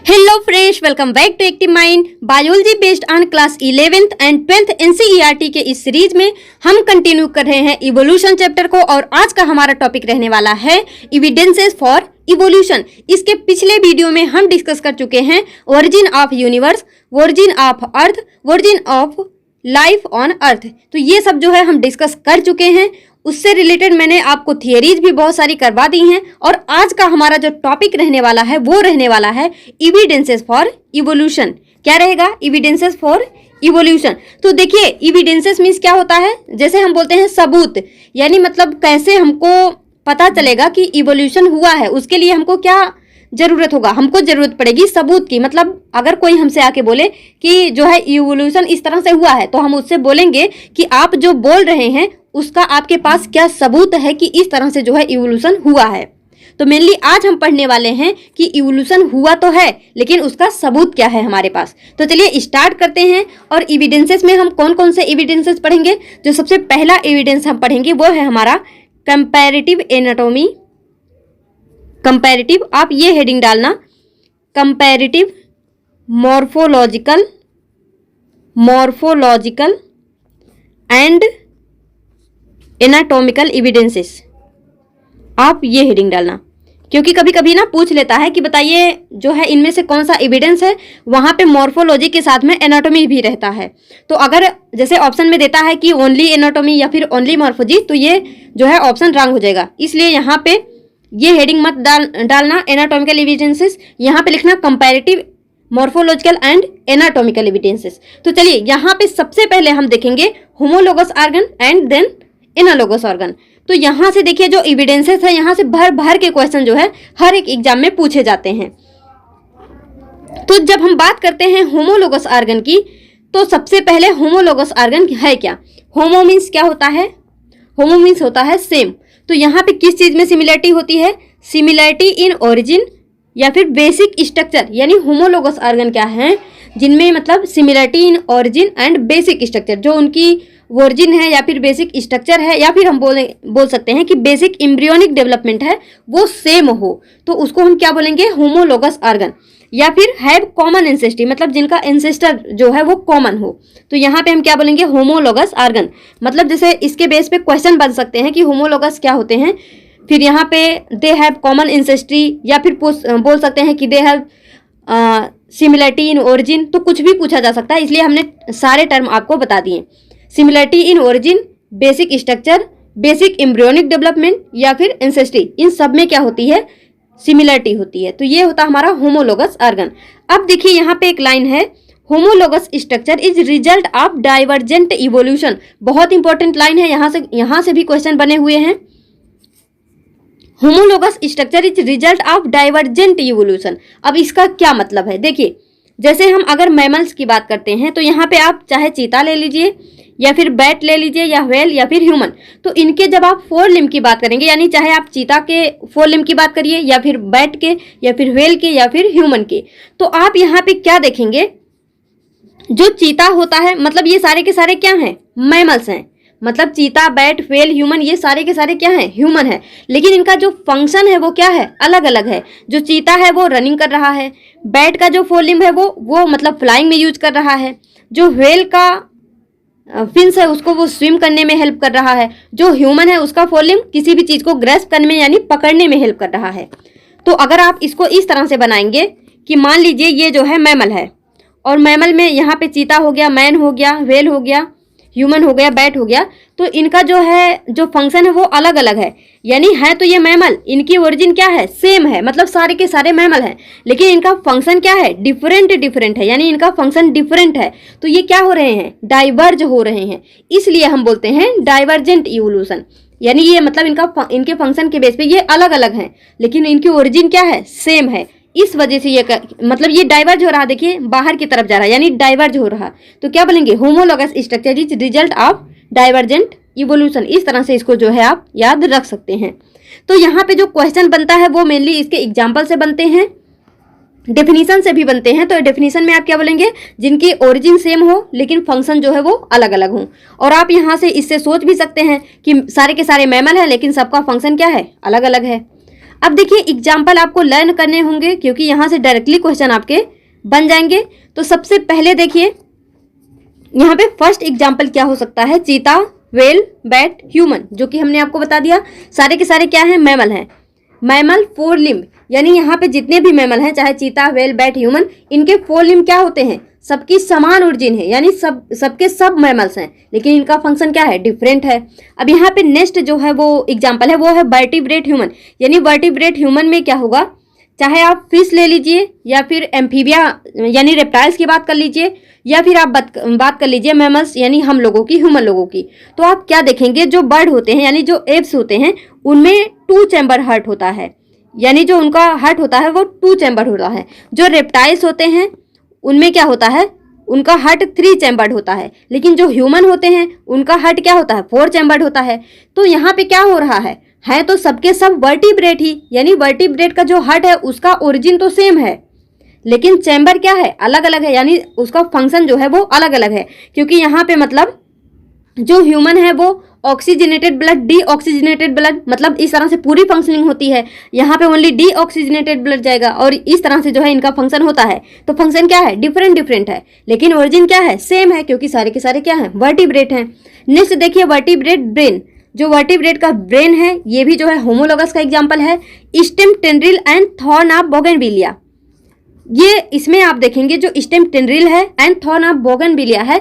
Hello friends, welcome back to active mind biology based on class 11th and 12th NCERT के इस series में हम continue कर रहे हैं इवोल्यूशन चैप्टर को। और आज का हमारा टॉपिक रहने वाला है एविडेंसेस फॉर इवोल्यूशन। इसके पिछले वीडियो में हम डिस्कस कर चुके हैं origin of universe, origin of earth, origin of life on earth. तो ये सब जो है हम डिस्कस कर चुके हैं। उससे रिलेटेड मैंने आपको थियरीज भी बहुत सारी करवा दी हैं। और आज का हमारा जो टॉपिक रहने वाला है वो रहने वाला है एविडेंसेस फॉर इवोल्यूशन। क्या रहेगा? Evidences for evolution. तो देखिए, एविडेंसेस मीन्स क्या होता है? जैसे हम बोलते हैं सबूत, यानी मतलब कैसे हमको पता चलेगा कि इवोल्यूशन हुआ है, उसके लिए हमको क्या जरूरत होगा? हमको जरूरत पड़ेगी सबूत की। मतलब अगर कोई हमसे आके बोले कि जो है इवोल्यूशन इस तरह से हुआ है, तो हम उससे बोलेंगे कि आप जो बोल रहे हैं उसका आपके पास क्या सबूत है कि इस तरह से जो है इवोल्यूशन हुआ है। तो मेनली आज हम पढ़ने वाले हैं कि इवोल्यूशन हुआ तो है, लेकिन उसका सबूत क्या है हमारे पास। तो चलिए स्टार्ट करते हैं। और एविडेंसेस में हम कौन कौन से एविडेंसेस पढ़ेंगे? जो सबसे पहला एविडेंस हम पढ़ेंगे वो है हमारा कंपैरेटिव एनाटॉमी। कंपैरेटिव, आप ये हेडिंग डालना, comparative morphological and anatomical evidences. आप ये हेडिंग डालना, क्योंकि कभी कभी ना पूछ लेता है कि बताइए जो है इनमें से कौन सा एविडेंस है। वहां पे मॉर्फोलॉजी के साथ में एनाटॉमी भी रहता है। तो अगर जैसे ऑप्शन में देता है कि ओनली एनाटॉमी या फिर ओनली मॉर्फोलॉजी, तो ये जो है ऑप्शन रॉन्ग हो जाएगा। इसलिए यहाँ पे ये हेडिंग मत डालना एनाटॉमिकल एविडेंसेस, यहाँ पे लिखना comparative morphological and anatomical evidences. तो चलिए यहाँ पे सबसे पहले हम देखेंगे homologous organ and then analogous organ. तो यहाँ से देखिए जो एविडेंसेस है, यहाँ से भर भर के क्वेश्चन जो है हर एक एग्जाम में पूछे जाते हैं। तो जब हम बात करते हैं होमोलोगस ऑर्गन की, तो सबसे पहले होमोलोगस ऑर्गन है क्या? होमो मीन्स क्या होता है? होमो मीन्स होता है सेम। तो यहाँ पे किस चीज में सिमिलरिटी होती है? सिमिलरिटी इन ओरिजिन या फिर बेसिक स्ट्रक्चर। यानी होमोलोगस ऑर्गन क्या है? जिनमें मतलब similarity in origin and basic structure, जो उनकी ओरिजिन है या फिर बेसिक स्ट्रक्चर है, या फिर हम बोल सकते हैं कि बेसिक एम्ब्रियोनिक डेवलपमेंट है, वो सेम हो, तो उसको हम क्या बोलेंगे? Homologous organ. या फिर हैव कॉमन एंसेस्ट्री, मतलब जिनका एंसेस्टर जो है वो कॉमन हो, तो यहाँ पे हम क्या बोलेंगे? Homologous organ. मतलब जैसे इसके बेस पे क्वेश्चन बन सकते हैं कि होमोलोगस क्या होते हैं, फिर यहाँ पे दे हैव कॉमन एंसेस्ट्री, या फिर बोल सकते हैं कि they have similarity in origin. तो कुछ भी पूछा जा सकता है, इसलिए हमने सारे टर्म आपको बता दिए। Similarity in origin, basic structure, basic embryonic development या फिर एंसेस्ट्री, इन सब में क्या होती है? सिमिलरिटी होती है। तो ये होता हमारा होमोलोगस ऑर्गन। अब देखिए यहाँ पे एक लाइन है, homologous structure is result of divergent evolution. बहुत इंपॉर्टेंट लाइन है, यहाँ से भी क्वेश्चन बने हुए हैं। Homologous structure is result of divergent evolution. अब इसका क्या मतलब है? देखिए, जैसे हम अगर मैमल्स की बात करते हैं, तो यहाँ पे आप चाहे चीता ले लीजिए या फिर बैट ले लीजिए या व्हेल या फिर ह्यूमन। तो इनके जब आप फोर लिम्ब की बात करेंगे, यानी चाहे आप चीता के फोर लिम्ब की बात करिए या फिर बैट के या फिर व्हेल के या फिर ह्यूमन के, तो आप यहाँ पे क्या देखेंगे? जो चीता होता है, मतलब ये सारे के सारे क्या हैं? मैमल्स हैं। मतलब चीता, बैट, व्हेल, ह्यूमन, ये सारे के सारे क्या हैं? ह्यूमन है। लेकिन इनका जो फंक्शन है वो क्या है? अलग अलग है। जो चीता है वो रनिंग कर रहा है, बैट का जो फोर लिम्ब है वो मतलब फ्लाइंग में यूज कर रहा है, जो व्हेल का फिन्स है उसको वो स्विम करने में हेल्प कर रहा है, जो ह्यूमन है उसका फोर लिम्ब किसी भी चीज को ग्रैस्प करने में यानी पकड़ने में हेल्प कर रहा है। तो अगर आप इसको इस तरह से बनाएंगे कि मान लीजिए ये जो है मैमल है, और मैमल में यहाँ पे चीता हो गया, मैन हो गया, व्हेल हो गया, ह्यूमन हो गया, बैट हो गया, तो इनका जो है जो फंक्शन है वो अलग अलग है। यानी है तो ये मैमल, इनकी ओरिजिन क्या है? सेम है, मतलब सारे के सारे मैमल हैं, लेकिन इनका फंक्शन क्या है? डिफरेंट है। यानी इनका फंक्शन डिफरेंट है। तो ये क्या हो रहे हैं? डाइवर्ज हो रहे हैं। इसलिए हम बोलते हैं डाइवर्जेंट इवोल्यूशन। यानी ये मतलब इनके फंक्शन के बेस पे ये अलग अलग हैं, लेकिन इनकी ओरिजिन क्या है? सेम है। इस वजह से ये मतलब ये डाइवर्ज हो रहा, देखिए बाहर की तरफ जा रहा है, यानी डाइवर्ज हो रहा। तो क्या बोलेंगे? Homologous structure is result of divergent evolution. इस तरह से इसको जो है आप याद रख सकते हैं। तो यहाँ पे जो क्वेश्चन बनता है वो मेनली इसके एग्जाम्पल से बनते हैं, डेफिनेशन से भी बनते हैं। तो डेफिनेशन में आप क्या बोलेंगे? जिनकी ओरिजिन सेम हो लेकिन फंक्शन जो है वो अलग अलग हो। और आप यहाँ से इससे सोच भी सकते हैं कि सारे के सारे मैमल हैं लेकिन सबका फंक्शन क्या है? अलग अलग है। अब देखिए एग्जाम्पल आपको लर्न करने होंगे क्योंकि यहाँ से डायरेक्टली क्वेश्चन आपके बन जाएंगे। तो सबसे पहले देखिए यहाँ पे फर्स्ट एग्जाम्पल क्या हो सकता है, चीता, वेल, बैट, ह्यूमन, जो कि हमने आपको बता दिया सारे के सारे क्या हैं, मैमल हैं। मैमल फोर लिम्ब, यानी यहाँ पे जितने भी मैमल हैं, चाहे चीता, वेल, बैट, ह्यूमन, इनके फोर लिम्ब क्या होते हैं, सबकी समान ओरिजिन है, यानी सबके सब मैमल्स हैं, लेकिन इनका फंक्शन क्या है, डिफरेंट है। अब यहाँ पे नेक्स्ट जो है वो एग्जाम्पल है वो है वर्टिब्रेट ह्यूमन, यानी वर्टिब्रेट ह्यूमन में क्या होगा, चाहे आप फिश ले लीजिए या फिर एम्फीबिया यानी रेप्टाइल्स की बात कर लीजिए, या फिर आप बात कर लीजिए मैमल्स यानी हम लोगों की, ह्यूमन लोगों की, तो आप क्या देखेंगे, जो बर्ड होते हैं यानी जो एप्स होते हैं उनमें 2 चैम्बर हार्ट होता है, यानी जो उनका हार्ट होता है वो 2 चैम्बर होता है। जो रेप्टाइल्स होते हैं उनमें क्या होता है, उनका हार्ट 3 चैम्बर्ड होता है, लेकिन जो ह्यूमन होते हैं उनका हार्ट क्या होता है, 4 चैम्बर्ड होता है। तो यहाँ पे क्या हो रहा है तो सबके सब वर्टिब्रेट ही, यानी वर्टिब्रेट का जो हार्ट है उसका ओरिजिन तो सेम है, लेकिन चैम्बर क्या है, अलग अलग है, यानी उसका फंक्शन जो है वो अलग अलग है। क्योंकि यहाँ पे मतलब जो ह्यूमन है वो ऑक्सीजनेटेड ब्लड, डीऑक्सीजनेटेड ब्लड, मतलब इस तरह से पूरी फंक्शनिंग होती है। यहाँ पे ओनली डीऑक्सीजनेटेड ब्लड जाएगा और इस तरह से जो है इनका फंक्शन होता है। तो फंक्शन क्या है, डिफरेंट है, लेकिन ओरिजिन क्या है, सेम है, क्योंकि सारे के सारे क्या है, वर्टिब्रेट हैं। नेक्स्ट देखिए वर्टिब्रेट ब्रेन, जो वर्टिब्रेट का ब्रेन है ये भी जो है होमोलोगस का एग्जाम्पल है। Stem, tendril and thorn of bougainvillea, ये इसमें आप देखेंगे जो स्टेम टेंड्रिल है एंड थॉर्न ऑफ बोगनविलिया है,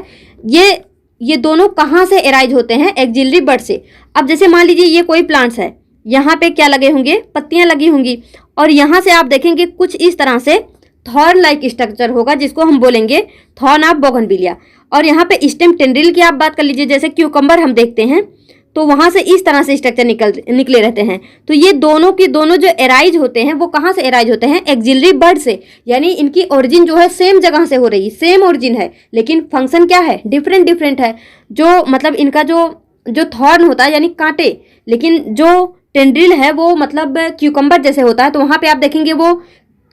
ये दोनों कहाँ से एराइज होते हैं, एक्सिलरी बड से। अब जैसे मान लीजिए ये कोई प्लांट्स है, यहाँ पे क्या लगे होंगे, पत्तियां लगी होंगी, और यहाँ से आप देखेंगे कुछ इस तरह से थॉर्न लाइक स्ट्रक्चर होगा जिसको हम बोलेंगे थॉर्न ऑफ बोगनविलिया। और यहाँ पे स्टेम टेंड्रिल की आप बात कर लीजिए, जैसे क्यूकम्बर हम देखते हैं तो वहां से इस तरह से स्ट्रक्चर निकले रहते हैं। तो ये दोनों की दोनों जो एराइज होते हैं वो कहाँ से एराइज होते हैं, एक्सिलरी बड से, यानी इनकी ओरिजिन जो है सेम जगह से हो रही है, सेम ओरिजिन है, लेकिन फंक्शन क्या है, डिफरेंट है। जो मतलब इनका जो थॉर्न होता है यानी कांटे, लेकिन जो टेंड्रिल है वो मतलब क्यूकम्बर जैसे होता है। तो वहां पे आप देखेंगे वो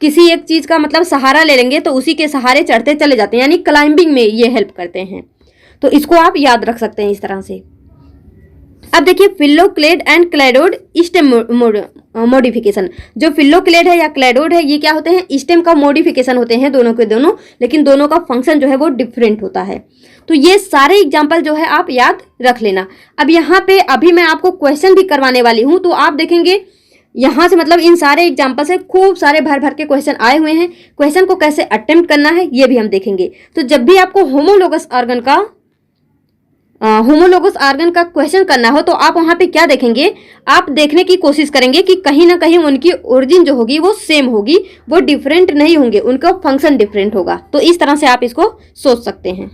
किसी एक चीज का मतलब सहारा ले लेंगे तो उसी के सहारे चढ़ते चले जाते हैं, यानी क्लाइंबिंग में ये हेल्प करते हैं। तो इसको आप याद रख सकते हैं इस तरह से। अब देखिए फिल्लोक्लेड एंड क्लैडोड स्टेम मॉडिफिकेशन, जो फिल्लोक्लेड है या क्लैडोड है ये क्या होते हैं, स्टेम का मॉडिफिकेशन होते हैं दोनों के दोनों, लेकिन दोनों का फंक्शन जो है वो डिफरेंट होता है। तो ये सारे एग्जाम्पल जो है आप याद रख लेना। अब यहाँ पे अभी मैं आपको क्वेश्चन भी करवाने वाली हूँ, तो आप देखेंगे यहाँ से मतलब इन सारे एग्जाम्पल से खूब सारे भर के क्वेश्चन आए हुए हैं। क्वेश्चन को कैसे अटेम्प्ट करना है ये भी हम देखेंगे। तो जब भी आपको होमोलोगस ऑर्गन का क्वेश्चन करना हो तो आप वहां पे क्या देखेंगे, आप देखने की कोशिश करेंगे कि कहीं ना कहीं उनकी ओरिजिन जो होगी वो सेम होगी, वो डिफरेंट नहीं होंगे, उनका फंक्शन डिफरेंट होगा। तो इस तरह से आप इसको सोच सकते हैं।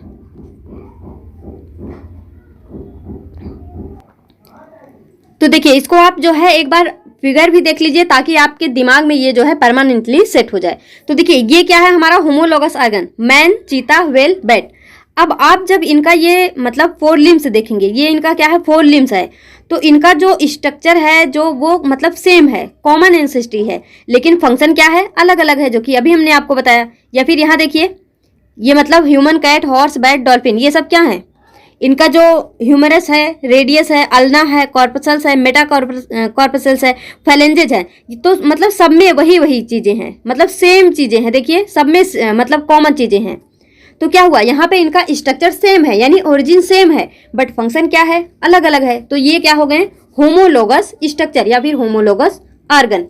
तो देखिए इसको आप जो है एक बार फिगर भी देख लीजिए ताकि आपके दिमाग में ये जो है परमानेंटली सेट हो जाए। तो देखिए ये क्या है, हमारा होमोलोगस ऑर्गन, मैन, चीता, व्हेल, बैट। अब आप जब इनका ये मतलब 4 लिम्स देखेंगे, ये इनका क्या है, 4 लिम्स है, तो इनका जो स्ट्रक्चर है जो वो मतलब सेम है, कॉमन एंसेस्ट्री है, लेकिन फंक्शन क्या है, अलग अलग है, जो कि अभी हमने आपको बताया। या फिर यहाँ देखिए ये मतलब human, cat, horse, bat, dolphin, ये सब क्या है, इनका जो ह्यूमरस है, रेडियस है, अल्ना है, कॉर्पसल्स है, मेटा कॉर्पसल्स है, फैलेंजेज है। तो मतलब सब में वही चीजें हैं, मतलब सेम चीजें हैं। देखिए सब में मतलब कॉमन चीजें हैं। तो क्या हुआ, यहाँ पे इनका स्ट्रक्चर सेम है, यानी ओरिजिन सेम है, बट फंक्शन क्या है, अलग अलग है। तो ये क्या हो गए, होमोलोगस स्ट्रक्चर या फिर होमोलोगस ऑर्गन।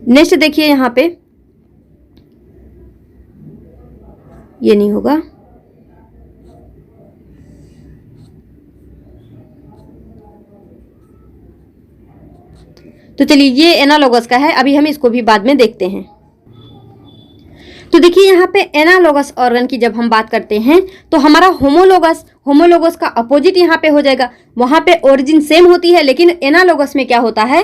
नेक्स्ट देखिए यहाँ पे, ये नहीं होगा, तो चलिए ये एनालोगस का है, अभी हम इसको भी बाद में देखते हैं। तो देखिए यहाँ पे एनालोगस ऑर्गन की जब हम बात करते हैं तो हमारा होमोलोगस का अपोजिट यहाँ पे हो जाएगा। वहां पे ओरिजिन सेम होती है, लेकिन एनालोगस में क्या होता है,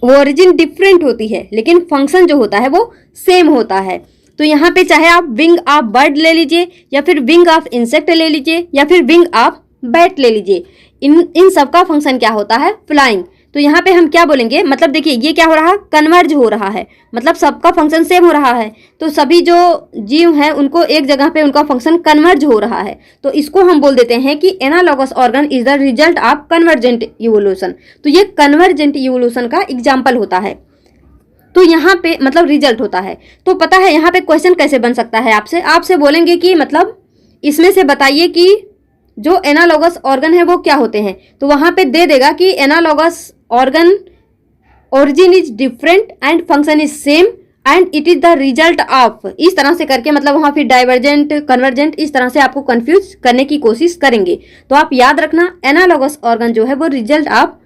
वो ओरिजिन डिफरेंट होती है, लेकिन फंक्शन जो होता है वो सेम होता है। तो यहाँ पे चाहे आप विंग ऑफ बर्ड ले लीजिए, या फिर विंग ऑफ इंसेक्ट ले लीजिए, या फिर विंग ऑफ बैट ले लीजिए, इन सब का फंक्शन क्या होता है, फ्लाइंग। तो यहाँ पे हम क्या बोलेंगे, मतलब देखिए ये क्या हो रहा है, कन्वर्ज हो रहा है, मतलब सबका फंक्शन सेम हो रहा है। तो सभी जो जीव हैं उनको एक जगह पे उनका फंक्शन कन्वर्ज हो रहा है, तो इसको हम बोल देते हैं कि analogous organ is the result of convergent evolution. तो ये कन्वर्जेंट इवोल्यूशन का एग्जाम्पल होता है। तो यहाँ पे मतलब रिजल्ट होता है। तो पता है यहाँ पे क्वेश्चन कैसे बन सकता है, आपसे बोलेंगे कि मतलब इसमें से बताइए कि जो एनालॉगस ऑर्गन है वो क्या होते हैं। तो वहाँ पे दे देगा कि analogous organ origin is different and function is same and it is the result of, इस तरह से करके मतलब वहाँ फिर डाइवर्जेंट कन्वर्जेंट इस तरह से आपको कंफ्यूज करने की कोशिश करेंगे। तो आप याद रखना एनालॉगस ऑर्गन जो है वो रिजल्ट ऑफ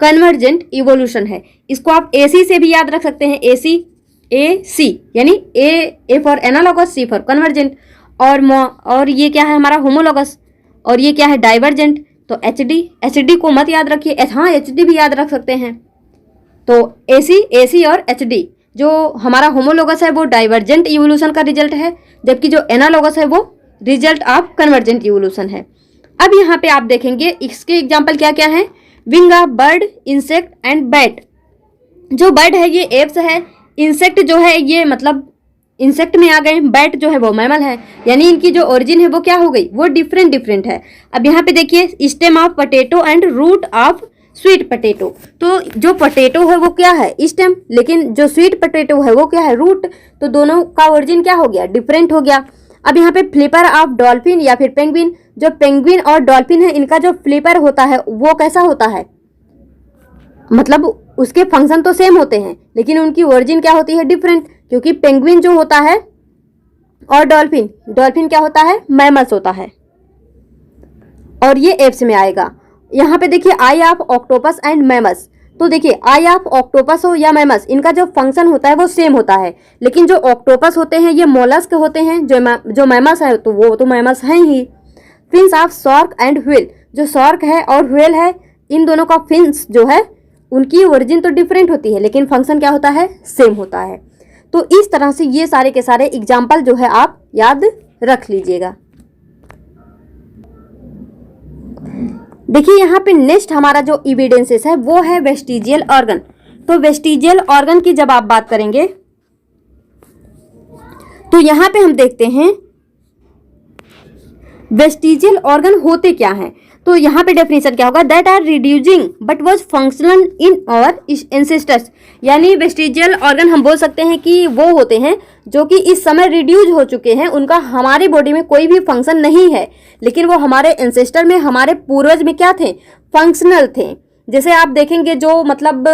कन्वर्जेंट इवोल्यूशन है। इसको आप एसी से भी याद रख सकते हैं, ए सी यानी A for analogous, C for convergent, और ये क्या है हमारा होमोलॉगस, और ये क्या है डाइवर्जेंट। तो एच डी को मत याद रखिए, हाँ एच डी भी याद रख सकते हैं। तो ए सी और एच डी, जो हमारा होमोलॉगस है वो डाइवर्जेंट इवोल्यूशन का रिजल्ट है, जबकि जो एनालॉगस है वो रिजल्ट ऑफ कन्वर्जेंट इवोल्यूशन है। अब यहाँ पे आप देखेंगे इसके एग्जाम्पल क्या क्या है, wing of bird, insect and bat. जो बर्ड है ये एप्स है, इंसेक्ट जो है ये मतलब इंसेक्ट में आ गए, बैट जो है वो मैमल है, यानी इनकी जो ओरिजिन है वो क्या हो गई, वो डिफरेंट है। अब यहाँ पे देखिए stem of potato and root of sweet potato. तो जो पोटैटो है वो क्या है स्टेम, लेकिन जो स्वीट पोटैटो है वो क्या है रूट। तो दोनों का ओरिजिन क्या हो गया, डिफरेंट हो गया। अब यहाँ पे फ्लिपर ऑफ डॉल्फिन या फिर पेंगुइन, जो पेंगुइन और डॉल्फिन है इनका जो फ्लिपर होता है वो कैसा होता है, मतलब उसके फंक्शन तो सेम होते हैं लेकिन उनकी ओरिजिन क्या होती है, डिफरेंट। क्योंकि पेंगुइन जो होता है और डॉल्फिन क्या होता है, मैमल्स होता है, और ये एप्स में आएगा। यहाँ पे देखिए आई ऑफ ऑक्टोपस एंड मैमल्स। तो देखिए आई ऑफ ऑक्टोपस हो या मैमल्स, इनका जो फंक्शन होता है वो सेम होता है, लेकिन जो ऑक्टोपस होते हैं ये मोलस्क होते हैं, जो मैमल्स है तो वो तो मैमल्स हैं ही। Fins of shark and whale, जो शार्क है और व्हेल है इन दोनों का फिन्स जो है उनकी ओरिजिन तो डिफरेंट होती है लेकिन फंक्शन क्या होता है, सेम होता है। तो इस तरह से ये सारे के सारे एग्जाम्पल जो है आप याद रख लीजिएगा। देखिए यहाँ पे नेक्स्ट हमारा जो एविडेंसेस है वो है वेस्टिजियल ऑर्गन। तो वेस्टिजियल ऑर्गन की जब आप बात करेंगे तो यहाँ पे हम देखते हैं वेस्टिजियल ऑर्गन होते क्या हैं। तो यहाँ पे डेफिनेशन क्या होगा, that are reducing but was functional in our ancestors. यानी वेस्टिजियल ऑर्गन हम बोल सकते हैं कि वो होते हैं जो कि इस समय रिड्यूस हो चुके हैं, उनका हमारी बॉडी में कोई भी फंक्शन नहीं है, लेकिन वो हमारे एंसेस्टर में, हमारे पूर्वज में क्या थे, फंक्शनल थे। जैसे आप देखेंगे जो मतलब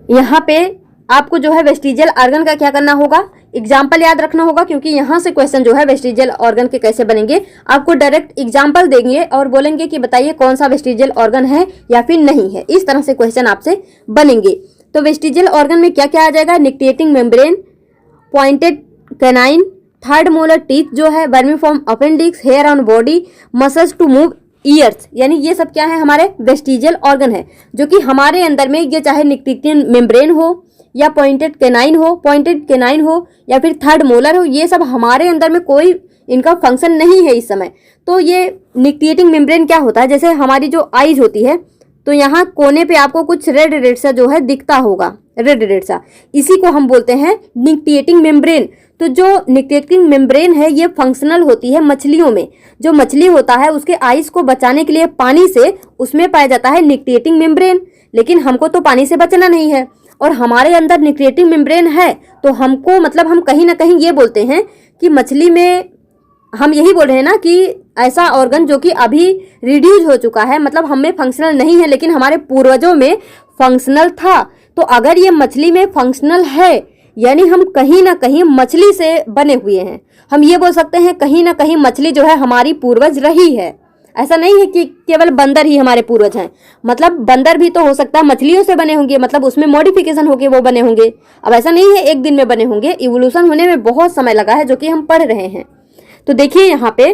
यहाँ पे आपको जो है वेस्टिजियल ऑर्गन का क्या करना होगा, एग्जाम्पल याद रखना होगा, क्योंकि यहाँ से क्वेश्चन जो है वेस्टिजियल ऑर्गन के कैसे बनेंगे, आपको डायरेक्ट एग्जाम्पल देंगे और बोलेंगे कि बताइए कौन सा वेस्टिजियल ऑर्गन है या फिर नहीं है। इस तरह से क्वेश्चन आपसे बनेंगे। तो वेस्टिजियल ऑर्गन में क्या क्या आ जाएगा, nictitating membrane, pointed canine, third molar teeth जो है, vermiform appendix, hair on body, muscles to move ears, यानी ये सब क्या है हमारे वेस्टिजियल ऑर्गन है, जो कि हमारे अंदर में ये चाहे निक्टिएटिंग मेम्ब्रेन हो या पॉइंटेड कैनाइन हो या फिर थर्ड मोलर हो, ये सब हमारे अंदर में कोई इनका फंक्शन नहीं है इस समय। तो ये निक्टिएटिंग मेम्ब्रेन क्या होता है, जैसे हमारी जो आईज होती है तो यहाँ कोने पे आपको कुछ रेड रेड सा जो है दिखता होगा, रेड रेड सा, इसी को हम बोलते हैं निक्टिएटिंग मेम्ब्रेन। तो जो निक्टिएटिंग मेम्ब्रेन है ये फंक्शनल होती है मछलियों में। जो मछली होता है उसके आइस को बचाने के लिए पानी से उसमें पाया जाता है निक्टिएटिंग मेम्ब्रेन, लेकिन हमको तो पानी से बचना नहीं है और हमारे अंदर निक्टिएटिंग मेम्ब्रेन है, तो हमको मतलब हम कहीं ना कहीं ये बोलते हैं कि मछली में, हम यही बोल रहे हैं ना कि ऐसा ऑर्गन जो कि अभी रिड्यूस हो चुका है, मतलब हम में फंक्शनल नहीं है लेकिन हमारे पूर्वजों में फंक्शनल था। तो अगर ये मछली में फंक्शनल है यानी हम कहीं ना कहीं मछली से बने हुए हैं। हम ये बोल सकते हैं कहीं ना कहीं मछली जो है हमारी पूर्वज रही है। ऐसा नहीं है कि केवल बंदर ही हमारे पूर्वज हैं, मतलब बंदर भी तो हो सकता है मछलियों से बने होंगे, मतलब उसमें मॉडिफिकेशन होके वो बने होंगे। अब ऐसा नहीं है एक दिन में बने होंगे, इवोल्यूशन होने में बहुत समय लगा है जो कि हम पढ़ रहे हैं। तो देखिए यहाँ पे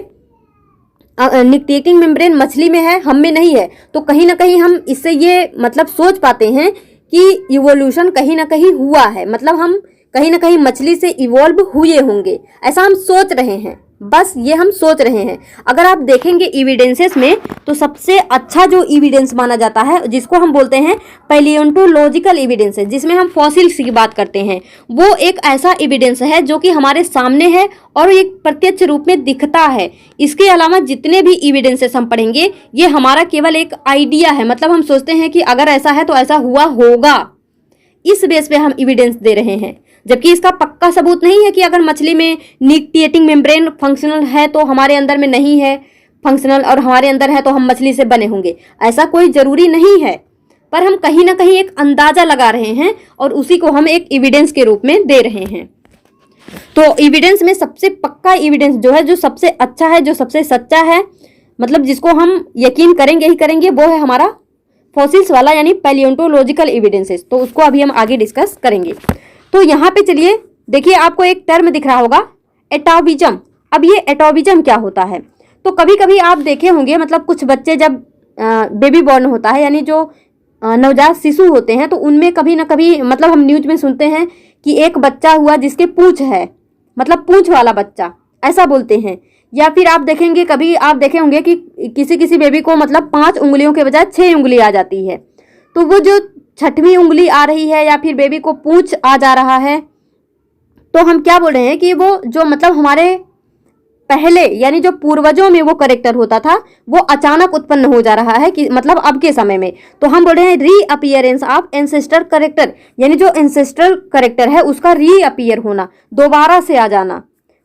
निक्टिएटिंग मेम्ब्रेन मछली में है, हम में नहीं है, तो कहीं ना कहीं हम इससे ये मतलब सोच पाते हैं कि इवोल्यूशन कहीं ना कहीं हुआ है, मतलब हम कहीं ना कहीं मछली से इवॉल्व हुए होंगे, ऐसा हम सोच रहे हैं, बस ये हम सोच रहे हैं। अगर आप देखेंगे एविडेंसेस में तो सबसे अच्छा जो एविडेंस माना जाता है, जिसको हम बोलते हैं पैलियोंटोलॉजिकल एविडेंस, जिसमें हम फॉसिल्स की बात करते हैं, वो एक ऐसा एविडेंस है जो कि हमारे सामने है और एक प्रत्यक्ष रूप में दिखता है। इसके अलावा जितने भी एविडेंसेस हम पढ़ेंगे ये हमारा केवल एक आइडिया है, मतलब हम सोचते हैं कि अगर ऐसा है तो ऐसा हुआ होगा, इस बेस पे हम एविडेंस दे रहे हैं। जबकि इसका पक्का सबूत नहीं है कि अगर मछली में निक्टिएटिंग मेम्ब्रेन फंक्शनल है तो हमारे अंदर में नहीं है फंक्शनल, और हमारे अंदर है तो हम मछली से बने होंगे, ऐसा कोई जरूरी नहीं है। पर हम कहीं ना कहीं एक अंदाजा लगा रहे हैं और उसी को हम एक एविडेंस के रूप में दे रहे हैं। तो एविडेंस में सबसे पक्का एविडेंस जो है, जो सबसे अच्छा है, जो सबसे सच्चा है, मतलब जिसको हम यकीन करेंगे ही करेंगे, वो है हमारा फॉसिल्स वाला यानी पैलियोंटोलॉजिकल एविडेंसेस। तो उसको अभी हम आगे डिस्कस करेंगे। तो यहाँ पे चलिए देखिए, आपको एक टर्म दिख रहा होगा एटॉविज्म। अब ये एटॉविज्म क्या होता है? तो कभी कभी आप देखे होंगे, मतलब कुछ बच्चे जब बेबी बॉर्न होता है यानी जो नवजात शिशु होते हैं, तो उनमें कभी ना कभी, मतलब हम न्यूज में सुनते हैं कि एक बच्चा हुआ जिसके पूंछ है, मतलब पूंछ वाला बच्चा, ऐसा बोलते हैं। या फिर आप देखेंगे, कभी आप देखे होंगे कि किसी किसी बेबी को मतलब 5 उंगलियों के बजाय 6 उंगली आ जाती है। तो वो जो 6वीं उंगली आ रही है या फिर बेबी को पूंछ आ जा रहा है, तो हम क्या बोल रहे हैं कि वो जो मतलब हमारे पहले यानी जो पूर्वजों में वो करेक्टर होता था वो अचानक उत्पन्न हो जा रहा है, कि मतलब अब के समय में। तो हम बोल रहे हैं रीअपियरेंस ऑफ एंसेस्टर करेक्टर, यानी जो एंसेस्ट्रल करेक्टर है उसका रीअपियर होना, दोबारा से आ जाना।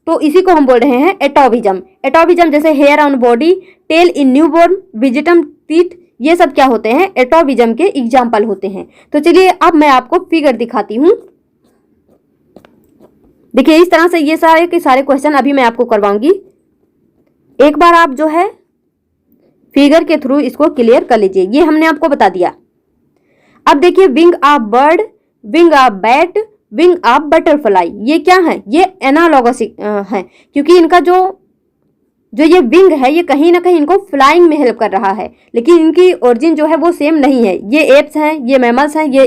तो इसी को हम बोल रहे हैं एटॉविज्म। एटॉविज्म जैसे hair on body, tail in newborn, wisdom teeth, ये सब क्या होते हैं? एटॉविज्म के एग्जाम्पल होते हैं। तो चलिए अब मैं आपको फिगर दिखाती हूँ। देखिए इस तरह से ये सारे के सारे क्वेश्चन अभी मैं आपको करवाऊंगी। एक बार आप जो है फिगर के थ्रू इसको क्लियर कर लीजिए। ये हमने आपको बता दिया। अब देखिए wing of bird, wing of bat, wing of butterfly, ये क्या है? ये एनालॉगस है, क्योंकि इनका जो ये विंग है ये कहीं ना कहीं इनको फ्लाइंग में हेल्प कर रहा है, लेकिन इनकी ओरिजिन जो है वो सेम नहीं है। ये एप्स हैं, ये मैमल्स हैं, ये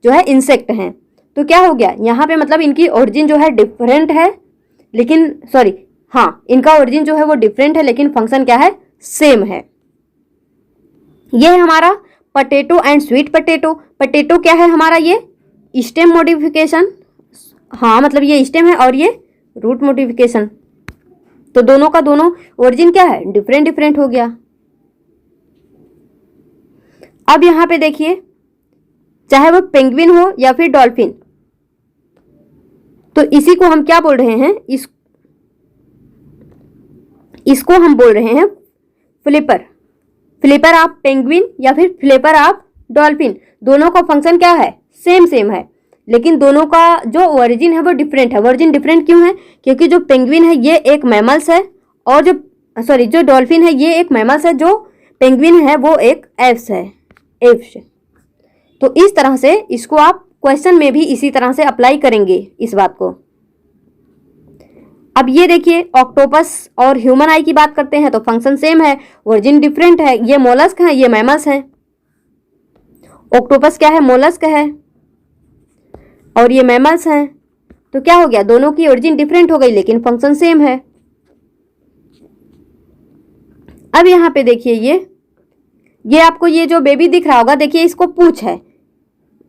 जो है इंसेक्ट हैं। तो क्या हो गया यहाँ पे, मतलब इनकी ओरिजिन जो है डिफरेंट है, लेकिन सॉरी हाँ, इनका ओरिजिन जो है वो डिफरेंट है, लेकिन फंक्शन क्या है? सेम है। ये है हमारा potato and sweet potato. Potato क्या है हमारा? ये स्टेम मॉडिफिकेशन, हाँ मतलब ये स्टेम है और ये रूट मॉडिफिकेशन। तो दोनों का दोनों ओरिजिन क्या है? डिफरेंट डिफरेंट हो गया। अब यहां पे देखिए, चाहे वो पेंगुइन हो या फिर डॉल्फिन, तो इसी को हम क्या बोल रहे हैं? इसको हम बोल रहे हैं फ्लिपर। फ्लिपर ऑफ पेंगुइन या फिर फ्लिपर ऑफ डॉल्फिन, दोनों का फंक्शन क्या है? सेम सेम है, लेकिन दोनों का जो ओरिजिन है वो डिफरेंट है। ओरिजिन डिफरेंट क्यों है? क्योंकि जो पेंगुइन है ये एक मैमल्स है, और जो डॉल्फिन है ये एक मैमल्स है, जो पेंगुइन है वो एक एप्स है, एप्स। तो इस तरह से इसको आप क्वेश्चन में भी इसी तरह से अप्लाई करेंगे इस बात को। अब ये देखिए ऑक्टोपस और ह्यूमन आई की बात करते हैं तो फंक्शन सेम है, ओरिजिन डिफरेंट है। ये मोलस्क है, ये मैमल्स हैं। ऑक्टोपस क्या है? मोलस्क है, और ये मैमल्स हैं। तो क्या हो गया? दोनों की ओरिजिन डिफरेंट हो गई, लेकिन फंक्शन सेम है। अब यहां पे देखिए, ये आपको ये जो बेबी दिख रहा होगा, देखिए इसको पूंछ है,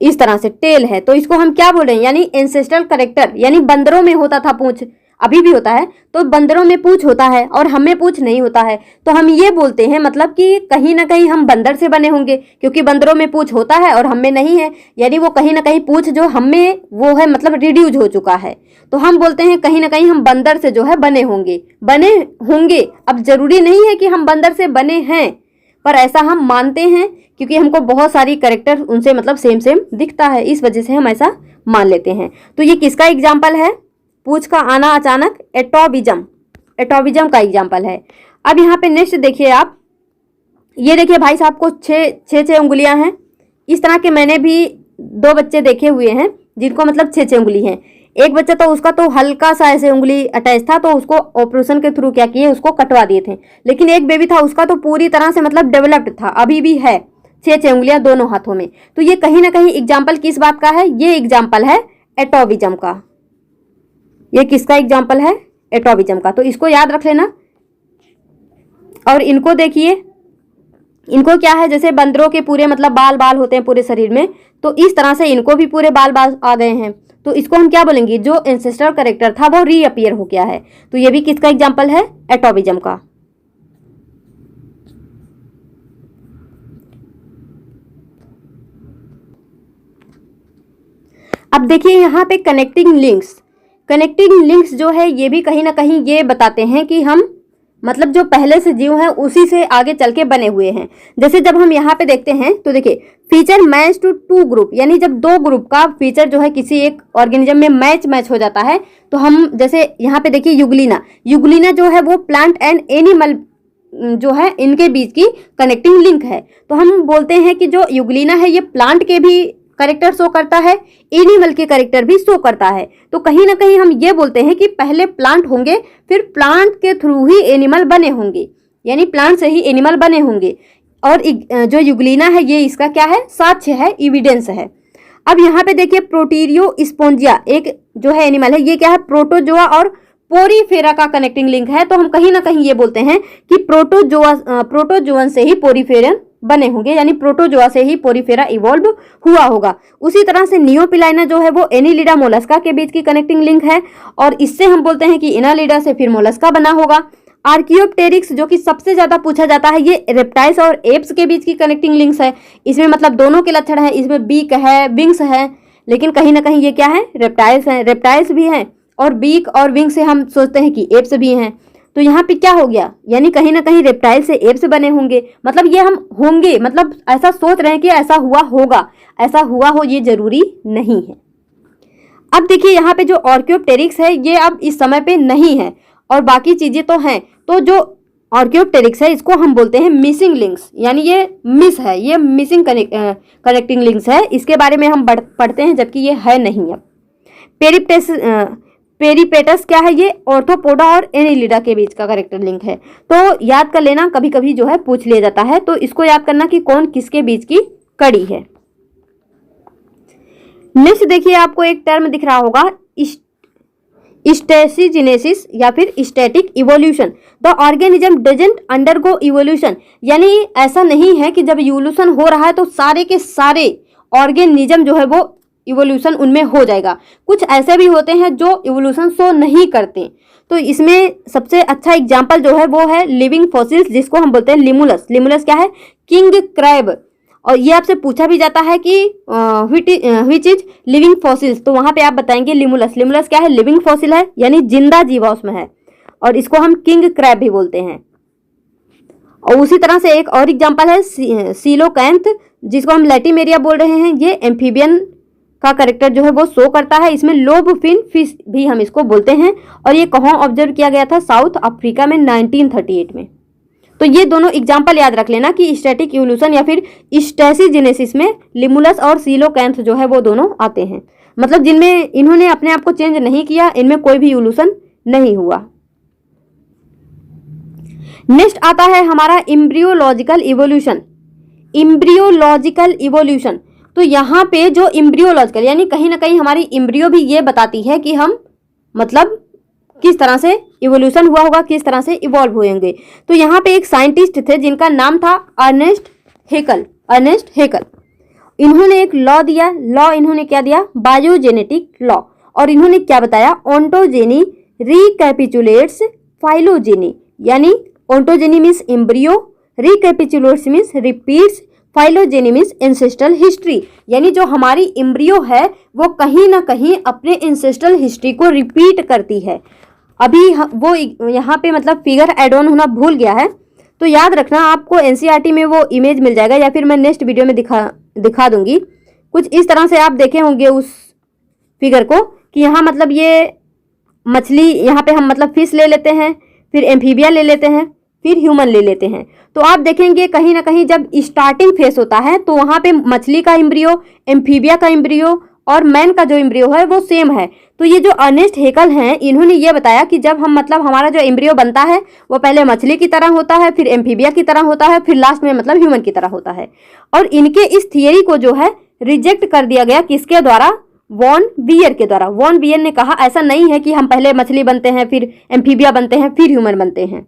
इस तरह से टेल है। तो इसको हम क्या बोल रहे हैं? यानी एंसेस्ट्रल करेक्टर, यानी बंदरों में होता था पूंछ, अभी भी होता है। तो बंदरों में पूंछ होता है और हमें पूंछ नहीं होता है, तो हम ये बोलते हैं मतलब कि कहीं ना कहीं हम बंदर से बने होंगे, क्योंकि बंदरों में पूंछ होता है और हमें नहीं है। यानी वो कहीं ना कहीं पूंछ जो हमें वो है मतलब रिड्यूज हो चुका है। तो हम बोलते हैं कहीं ना कहीं हम बंदर से जो है बने होंगे। अब जरूरी नहीं है कि हम बंदर से बने हैं, पर ऐसा हम मानते हैं, क्योंकि हमको बहुत सारी कैरेक्टर उनसे मतलब सेम सेम दिखता है, इस वजह से हम ऐसा मान लेते हैं। तो ये किसका एग्जाम्पल है? पूंछ का आना अचानक, एटॉविज्म का एग्जाम्पल है। अब यहाँ पे नेक्स्ट देखिए आप, ये देखिए भाई साहब को छः उंगलियां हैं। इस तरह के मैंने भी 2 बच्चे देखे हुए हैं जिनको मतलब 6 उंगली हैं। एक बच्चा तो उसका तो हल्का सा ऐसे उंगली अटैच था, तो उसको ऑपरेशन के थ्रू क्या किए, उसको कटवा दिए थे। लेकिन एक बेबी था उसका तो पूरी तरह से मतलब डेवलप्ड था, अभी भी है 6 उंगलियां दोनों हाथों में। तो ये कहीं ना कहीं एग्जाम्पल किस बात का है? ये एग्जाम्पल है एटॉविज्म का। ये किसका एग्जाम्पल है? एटोविज्म का। तो इसको याद रख लेना। और इनको देखिए, इनको क्या है, जैसे बंदरों के पूरे मतलब बाल बाल होते हैं पूरे शरीर में, तो इस तरह से इनको भी पूरे बाल बाल आ गए हैं। तो इसको हम क्या बोलेंगे, जो एंसेस्ट्रल कैरेक्टर था वो रीअपियर हो गया है। तो ये भी किसका एग्जाम्पल है, एटोविज्म का। अब देखिए यहाँ पे कनेक्टिंग लिंक्स जो है ये भी कहीं ना कहीं ये बताते हैं कि हम मतलब जो पहले से जीव हैं उसी से आगे चल के बने हुए हैं। जैसे जब हम यहाँ पे देखते हैं तो देखिए feature match to two group, यानी जब दो ग्रुप का फीचर जो है किसी एक ऑर्गेनिज्म में मैच हो जाता है, तो हम जैसे यहाँ पे देखिए युगलिना जो है वो प्लांट एंड एनिमल जो है इनके बीच की कनेक्टिंग लिंक है। तो हम बोलते हैं कि जो युगलिना है ये प्लांट के भी करेक्टर शो करता है, एनिमल के करेक्टर भी शो करता है। तो कहीं ना कहीं हम ये बोलते हैं कि पहले प्लांट होंगे, फिर प्लांट के थ्रू ही एनिमल बने होंगे, यानी प्लांट से ही एनिमल बने होंगे। और जो युगलिना है ये इसका क्या है, साक्ष्य है, एविडेंस है। अब यहाँ पे देखिए प्रोटीरियो स्पोंजिया एक जो है एनिमल है, ये क्या है, प्रोटोजोआ और पोरीफेरा का कनेक्टिंग लिंक है। तो हम कहीं ना कहीं ये बोलते हैं कि प्रोटोजोअन से ही पोरीफेरन बने होंगे, यानी प्रोटोजोआ से ही पोरीफेरा इवॉल्व हुआ होगा। उसी तरह से नियोपिलाइना जो है वो एनिलिडा मोलस्का के बीच की कनेक्टिंग लिंक है, और इससे हम बोलते हैं कि इनालिडा से फिर मोलस्का बना होगा। आर्कियोप्टेरिक्स जो कि सबसे ज्यादा पूछा जाता है, ये रेप्टाइल्स और एप्स के बीच की कनेक्टिंग लिंक्स है। इसमें मतलब दोनों के लक्षण है, इसमें बीक है, विंग्स है, लेकिन कहीं ना कहीं ये क्या है, रेप्टाइल्स हैं, रेप्टाइल्स भी हैं, और बीक और विंग से हम सोचते हैं कि एप्स भी हैं। तो यहाँ पे क्या हो गया, यानी कहीं ना कहीं रेप्टाइल से एप्स बने होंगे, मतलब ये हम होंगे, मतलब ऐसा सोच रहे हैं कि ऐसा हुआ होगा, ऐसा हुआ हो ये जरूरी नहीं है। अब देखिए यहाँ पे जो आर्कियोप्टेरिक्स है ये अब इस समय पे नहीं है, और बाकी चीजें तो हैं। तो जो आर्कियोप्टेरिक्स है इसको हम बोलते हैं मिसिंग लिंक्स, यानी ये मिस है, ये मिसिंग कनेक्टिंग लिंक्स है। इसके बारे में हम पढ़ते हैं, जबकि ये है नहीं। अब पेरिपेटस क्या है, ये ऑर्थोपोडा और एनिलिडा के बीच का करेक्टर लिंक है। तो याद कर लेना, कभी कभी जो है पूछ लिया जाता है, तो इसको याद करना कि कौन किसके बीच की कड़ी है। नेक्स्ट देखिए, आपको एक टर्म दिख रहा होगा, स्टेसिजेनेसिस या फिर static evolution. The organism doesn't undergo evolution, यानी ऐसा नहीं है कि जब इवोल्यूशन हो रहा है तो सारे के सारे ऑर्गेनिज्म जो है वो इवोल्यूशन उनमें हो जाएगा। कुछ ऐसे भी होते हैं जो इवोल्यूशन शो नहीं करते। तो इसमें सबसे अच्छा एग्जाम्पल जो है वो है लिविंग फॉसिल्स, जिसको हम बोलते हैं लिमुलस। लिमुलस क्या है, किंग क्रैब। और ये आपसे पूछा भी जाता है कि व्हिच इज लिविंग फॉसिल्स, तो वहां पे आप बताएंगे लिमुलस। लिमुलस क्या है, लिविंग फॉसिल है, यानी जिंदा जीवा उसमें है, और इसको हम किंग क्रैब भी बोलते हैं। और उसी तरह से एक और एग्जाम्पल है सीलोकैंथ, जिसको हम लैटिमेरिया बोल रहे हैं। ये एम्फीबियन का करेक्टर जो है वो शो करता है। इसमें लोब फिन फिश भी हम इसको बोलते हैं, और ये कहाँ ऑब्जर्व किया गया था, साउथ अफ्रीका में 1938 में। तो ये दोनों एग्जाम्पल याद रख लेना कि स्टैटिक इवोल्यूशन या फिर स्टेसिजेनेसिस में लिमुलस और सीलोकैंथ जो है वो दोनों आते हैं, मतलब जिनमें इन्होंने अपने आप को चेंज नहीं किया, इनमें कोई भी इवोल्यूशन नहीं हुआ। नेक्स्ट आता है हमारा एम्ब्रियोलॉजिकल इवोल्यूशन। तो यहाँ पे जो एम्ब्रियोलॉजिकल, यानी कहीं ना कहीं हमारी एम्ब्रियो भी ये बताती है कि हम मतलब किस तरह से इवोल्यूशन हुआ होगा, किस तरह से इवॉल्व होंगे। तो यहाँ पे एक साइंटिस्ट थे जिनका नाम था अर्नेस्ट हेकल। इन्होंने एक लॉ दिया, इन्होंने क्या दिया, बायोजेनेटिक लॉ। और इन्होंने क्या बताया, ओंटोजेनी रिकैपिचुलेट्स फाइलोजेनी, यानी ontogeny means embryo, recapitulates means repeats, phylogeny means ancestral history, यानी जो हमारी एम्ब्रियो है वो कहीं ना कहीं अपने एंसेस्ट्रल हिस्ट्री को रिपीट करती है। अभी वो यहाँ पे मतलब फिगर एड ऑन होना भूल गया है, तो याद रखना, आपको एनसीईआरटी में वो इमेज मिल जाएगा, या फिर मैं नेक्स्ट वीडियो में दिखा दूंगी। कुछ इस तरह से आप देखे होंगे उस फिगर को कि यहाँ मतलब ये मछली, यहाँ पे हम मतलब फिश ले लेते हैं, फिर एम्फीबिया ले लेते हैं, फिर ह्यूमन ले लेते हैं। तो आप देखेंगे कहीं ना कहीं जब स्टार्टिंग फेस होता है तो वहाँ पे मछली का एम्ब्रियो, एम्फीबिया का एम्ब्रियो और मैन का जो एम्ब्रियो है वो सेम है। तो ये जो अर्नेस्ट हेकल हैं, इन्होंने ये बताया कि जब हम मतलब हमारा जो एम्ब्रियो बनता है वो पहले मछली की तरह होता है, फिर एम्फीबिया की तरह होता है, फिर लास्ट में मतलब ह्यूमन की तरह होता है। और इनके इस थियरी को जो है रिजेक्ट कर दिया गया, किसके द्वारा, वॉन बियर के द्वारा। वॉन बियर ने कहा ऐसा नहीं है कि हम पहले मछली बनते हैं, फिर एम्फीबिया बनते हैं, फिर ह्यूमन बनते हैं।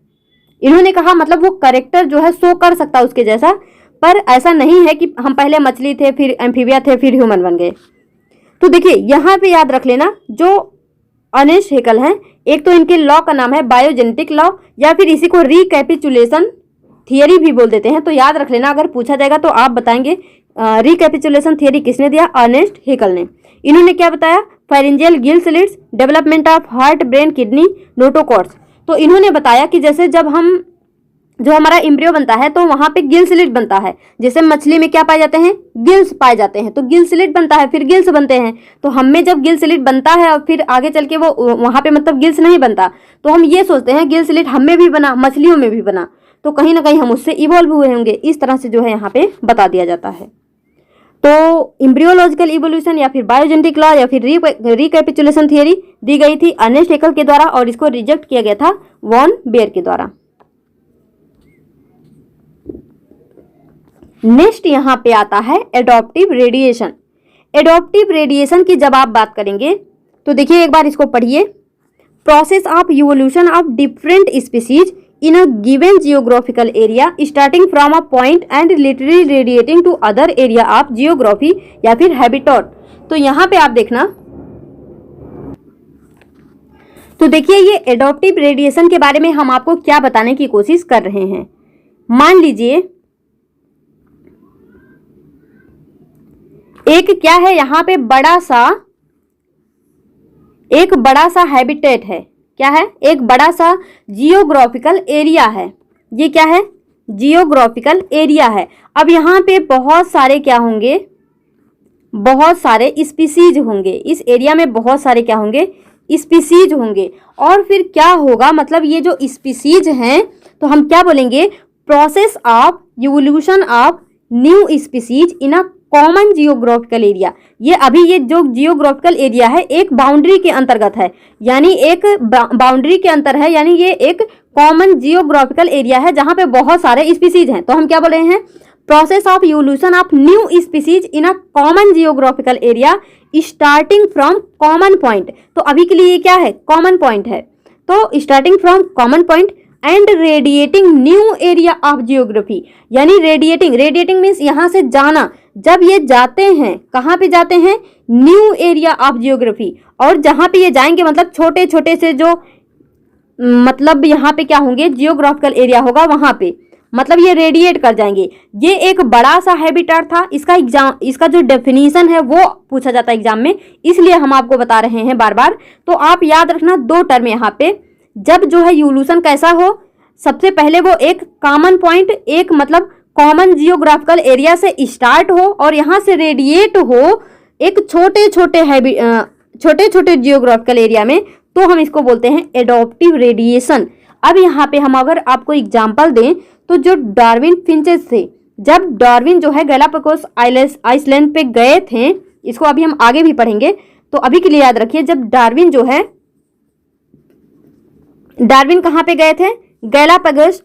इन्होंने कहा मतलब वो करेक्टर जो है शो कर सकता है उसके जैसा, पर ऐसा नहीं है कि हम पहले मछली थे, फिर एम्फीबिया थे, फिर ह्यूमन बन गए। तो देखिए यहाँ पे याद रख लेना, जो अर्नेस्ट हेकल हैं, एक तो इनके लॉ का नाम है बायोजेनेटिक लॉ, या फिर इसी को रिकैपिचुलेशन थियरी भी बोल देते हैं। तो याद रख लेना, अगर पूछा जाएगा तो आप बताएंगे रिकैपिचुलेशन थियरी किसने दिया? अर्नेस्ट हेकल ने। इन्होंने क्या बताया? Pharyngeal gill slits, development of heart, brain, kidney, notochords. तो इन्होंने बताया कि जैसे जब हम जो हमारा एम्ब्रियो बनता है तो वहां पे गिल स्लिट बनता है। जैसे मछली में क्या पाए जाते हैं? गिल्स पाए जाते हैं, तो गिल स्लिट बनता है, फिर गिल्स बनते हैं। तो हम में जब गिल स्लिट बनता है और फिर आगे चल के वो वहां पे मतलब गिल्स नहीं बनता, तो हम ये सोचते हैं गिल स्लिट हम में भी बना, मछलियों में भी बना, तो कहीं ना कहीं हम उससे इवॉल्व हुए होंगे। इस तरह से जो है यहाँ पे बता दिया जाता है। तो एम्ब्रियोलॉजिकल इवोल्यूशन या फिर बायोजेनेटिक लॉ या फिर रिकैपिचुलेशन थियरी दी गई थी अर्नेस्ट हेकल के द्वारा, और इसको रिजेक्ट किया गया था वॉन बियर के द्वारा। नेक्स्ट यहाँ पे आता है एडॉप्टिव रेडिएशन। एडॉप्टिव रेडिएशन की जब आप बात करेंगे तो देखिए एक बार इसको पढ़िए। Process of evolution of different species in a given geographical area starting from a point and literally radiating to other area of geography या फिर habitat। तो यहाँ पे आप देखना, तो देखिए ये एडॉप्टिव रेडिएशन के बारे में हम आपको क्या बताने की कोशिश कर रहे हैं। मान लीजिए एक क्या है, यहाँ पे एक बड़ा सा हैबिटेट है। क्या है? एक बड़ा सा जियोग्राफिकल एरिया है। ये क्या है? जियोग्राफिकल एरिया है। अब यहाँ पे बहुत सारे क्या होंगे? बहुत सारे स्पीसीज होंगे। इस एरिया में बहुत सारे क्या होंगे? स्पीसीज होंगे। और फिर क्या होगा, मतलब ये जो स्पीसीज हैं तो हम क्या बोलेंगे? Process of evolution of new species in a common geographical area. ये अभी ये जो जियोग्राफिकल एरिया है एक बाउंड्री के अंतर्गत है, यानी एक बाउंड्री के अंतर है, यानी ये एक कॉमन जियोग्राफिकल एरिया है जहां पे बहुत सारे स्पीसीज हैं। तो हम क्या बोल रहे हैं? Process of evolution of new species in a common geographical area starting from common point. तो अभी के लिए ये क्या है? कॉमन पॉइंट है। तो starting from common point and radiating new area of geography, यानी रेडिएटिंग मीन्स यहाँ से जाना। जब ये जाते हैं, कहाँ पे जाते हैं? New area of geography. और जहाँ पे ये जाएंगे मतलब छोटे छोटे से जो मतलब यहाँ पे क्या होंगे? जियोग्राफिकल एरिया होगा, वहाँ पे मतलब ये रेडिएट कर जाएंगे। ये एक बड़ा सा हैबिटेट था। इसका जो डेफिनेशन है वो पूछा जाता है एग्जाम में, इसलिए हम आपको बता रहे हैं बार बार। तो आप याद रखना दो टर्म यहाँ पे, जब जो है इवोल्यूशन कैसा हो, सबसे पहले वो एक कॉमन पॉइंट, एक मतलब कॉमन जियोग्राफिकल एरिया से स्टार्ट हो और यहाँ से रेडिएट हो एक छोटे छोटे जियोग्राफिकल एरिया में, तो हम इसको बोलते हैं एडॉप्टिव रेडिएशन। अब यहाँ पे हम अगर आपको एग्जांपल दें तो जो डार्विन फिंचेस थे, जब डार्विन जो है गैलापागोस आइसलैंड पे गए थे, इसको अभी हम आगे भी पढ़ेंगे, तो अभी के लिए याद रखिए जब डार्विन जो है, डार्विन कहाँ पे गए थे? Galapagos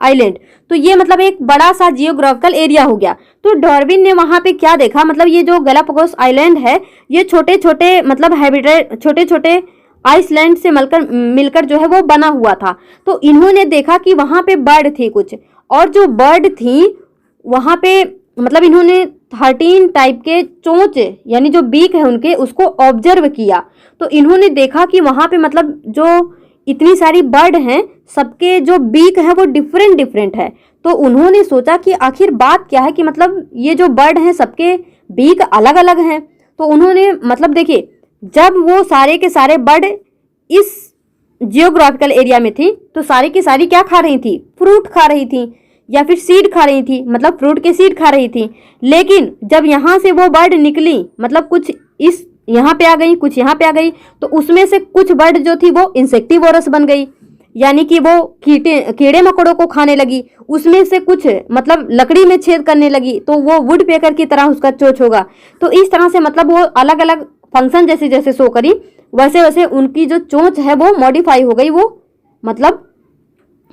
island. तो ये मतलब एक बड़ा सा जियोग्राफिकल एरिया हो गया। तो डार्विन ने वहां पे क्या देखा, मतलब ये जो गैलापागोस आइलैंड है ये छोटे छोटे मतलब हैबिटेट, छोटे छोटे आइसलैंड से मिलकर जो है वो बना हुआ था। तो इन्होंने देखा कि वहां पे बर्ड थे कुछ, और जो बर्ड थी वहां पे मतलब इन्होंने 13 टाइप के चोंच यानी जो बीक है उनके, उसको ऑब्जर्व किया। तो इन्होंने देखा कि वहां पे मतलब जो इतनी सारी बर्ड हैं, सबके जो बीक है वो डिफरेंट है। तो उन्होंने सोचा कि आखिर बात क्या है, कि मतलब ये जो बर्ड हैं सबके बीक अलग अलग हैं। तो उन्होंने मतलब देखिए, जब वो सारे के सारे बर्ड इस जियोग्राफिकल एरिया में थी तो सारी की सारी क्या खा रही थी? फ्रूट खा रही थी या फिर सीड खा रही थी, मतलब फ्रूट के सीड खा रही थी। लेकिन जब यहाँ से वो बर्ड निकली, मतलब कुछ इस यहाँ पे आ गई, कुछ यहाँ पे आ गई, तो उसमें से कुछ बर्ड जो थी वो इंसेक्टिवोरस बन गई, यानी कि वो कीड़े मकोड़ों को खाने लगी। उसमें से कुछ मतलब लकड़ी में छेद करने लगी, तो वो वुड पेकर की तरह उसका चोंच होगा। तो इस तरह से मतलब वो अलग अलग फंक्शन जैसे जैसे शो करी, वैसे वैसे उनकी जो चोंच है वो मॉडिफाई हो गई, वो मतलब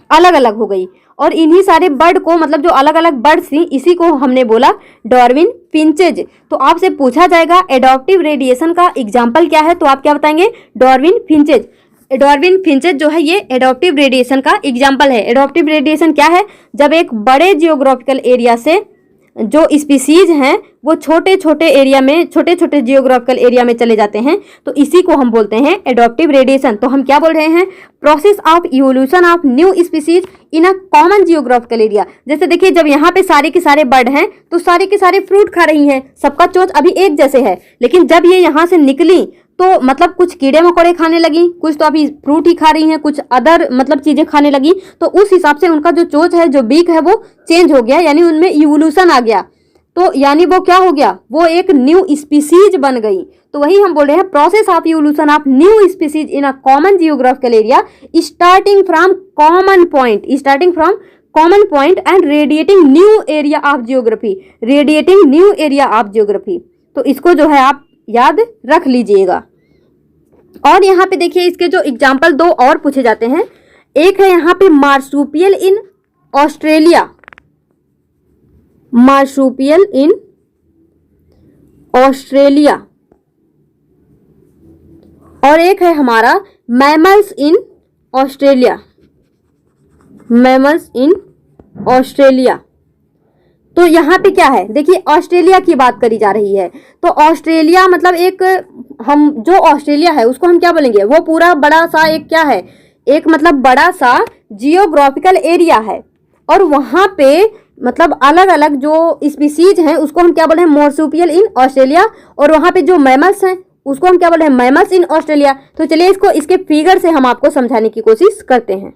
अलग अलग हो गई। और इन्हीं सारे बर्ड को, मतलब जो अलग अलग बर्ड्स थी, इसी को हमने बोला डार्विन फिंचेज। तो आपसे पूछा जाएगा एडॉप्टिव रेडिएशन का एग्जाम्पल क्या है, तो आप क्या बताएंगे? Darwin finches. डार्विन फिंचेज जो है ये एडॉप्टिव रेडिएशन का एग्जाम्पल है। एडॉप्टिव रेडिएशन क्या है? जब एक बड़े जियोग्राफिकल एरिया से जो स्पीसीज हैं वो छोटे छोटे एरिया में, छोटे छोटे जियोग्राफिकल एरिया में चले जाते हैं, तो इसी को हम बोलते हैं एडॉप्टिव रेडिएशन। तो हम क्या बोल रहे हैं? Process of evolution of new species in a common geographical area. जैसे देखिए, जब यहाँ पे सारे के सारे बर्ड हैं तो सारे के सारे फ्रूट खा रही हैं, सबका चोंच अभी एक जैसे है, लेकिन जब ये यहाँ से निकली तो मतलब कुछ कीड़े मकोड़े खाने लगी, कुछ तो अभी फ्रूट ही खा रही हैं, कुछ अदर मतलब चीजें खाने लगी, तो उस हिसाब से उनका जो चोंच है, जो बीक है, वो चेंज हो गया, यानी उनमें इवोल्यूशन आ गया। तो यानी वो क्या हो गया? वो एक न्यू स्पीसीज बन गई। तो वही हम बोल रहे हैं process of evolution of new species in a common geographical area starting from common point and radiating new area of geography. तो इसको जो है आप याद रख लीजिएगा। और यहाँ पे देखिए, इसके जो एग्जाम्पल दो और पूछे जाते हैं। एक है यहाँ पे marsupial in Australia, marsupial in Australia, और एक है हमारा mammals in Australia, mammals in Australia. तो यहाँ पे क्या है? देखिए, ऑस्ट्रेलिया की बात करी जा रही है, तो ऑस्ट्रेलिया मतलब एक, हम जो ऑस्ट्रेलिया है उसको हम क्या बोलेंगे? वो पूरा बड़ा सा एक क्या है? एक मतलब बड़ा सा जियोग्राफिकल एरिया है, और वहाँ पे मतलब अलग अलग जो स्पीसीज हैं उसको हम क्या बोल रहे हैं? Marsupial in Australia. और वहाँ पे जो मैमल्स हैं उसको हम क्या बोल रहे हैं? Mammals in Australia. तो चलिए इसको इसके फिगर से हम आपको समझाने की कोशिश करते हैं।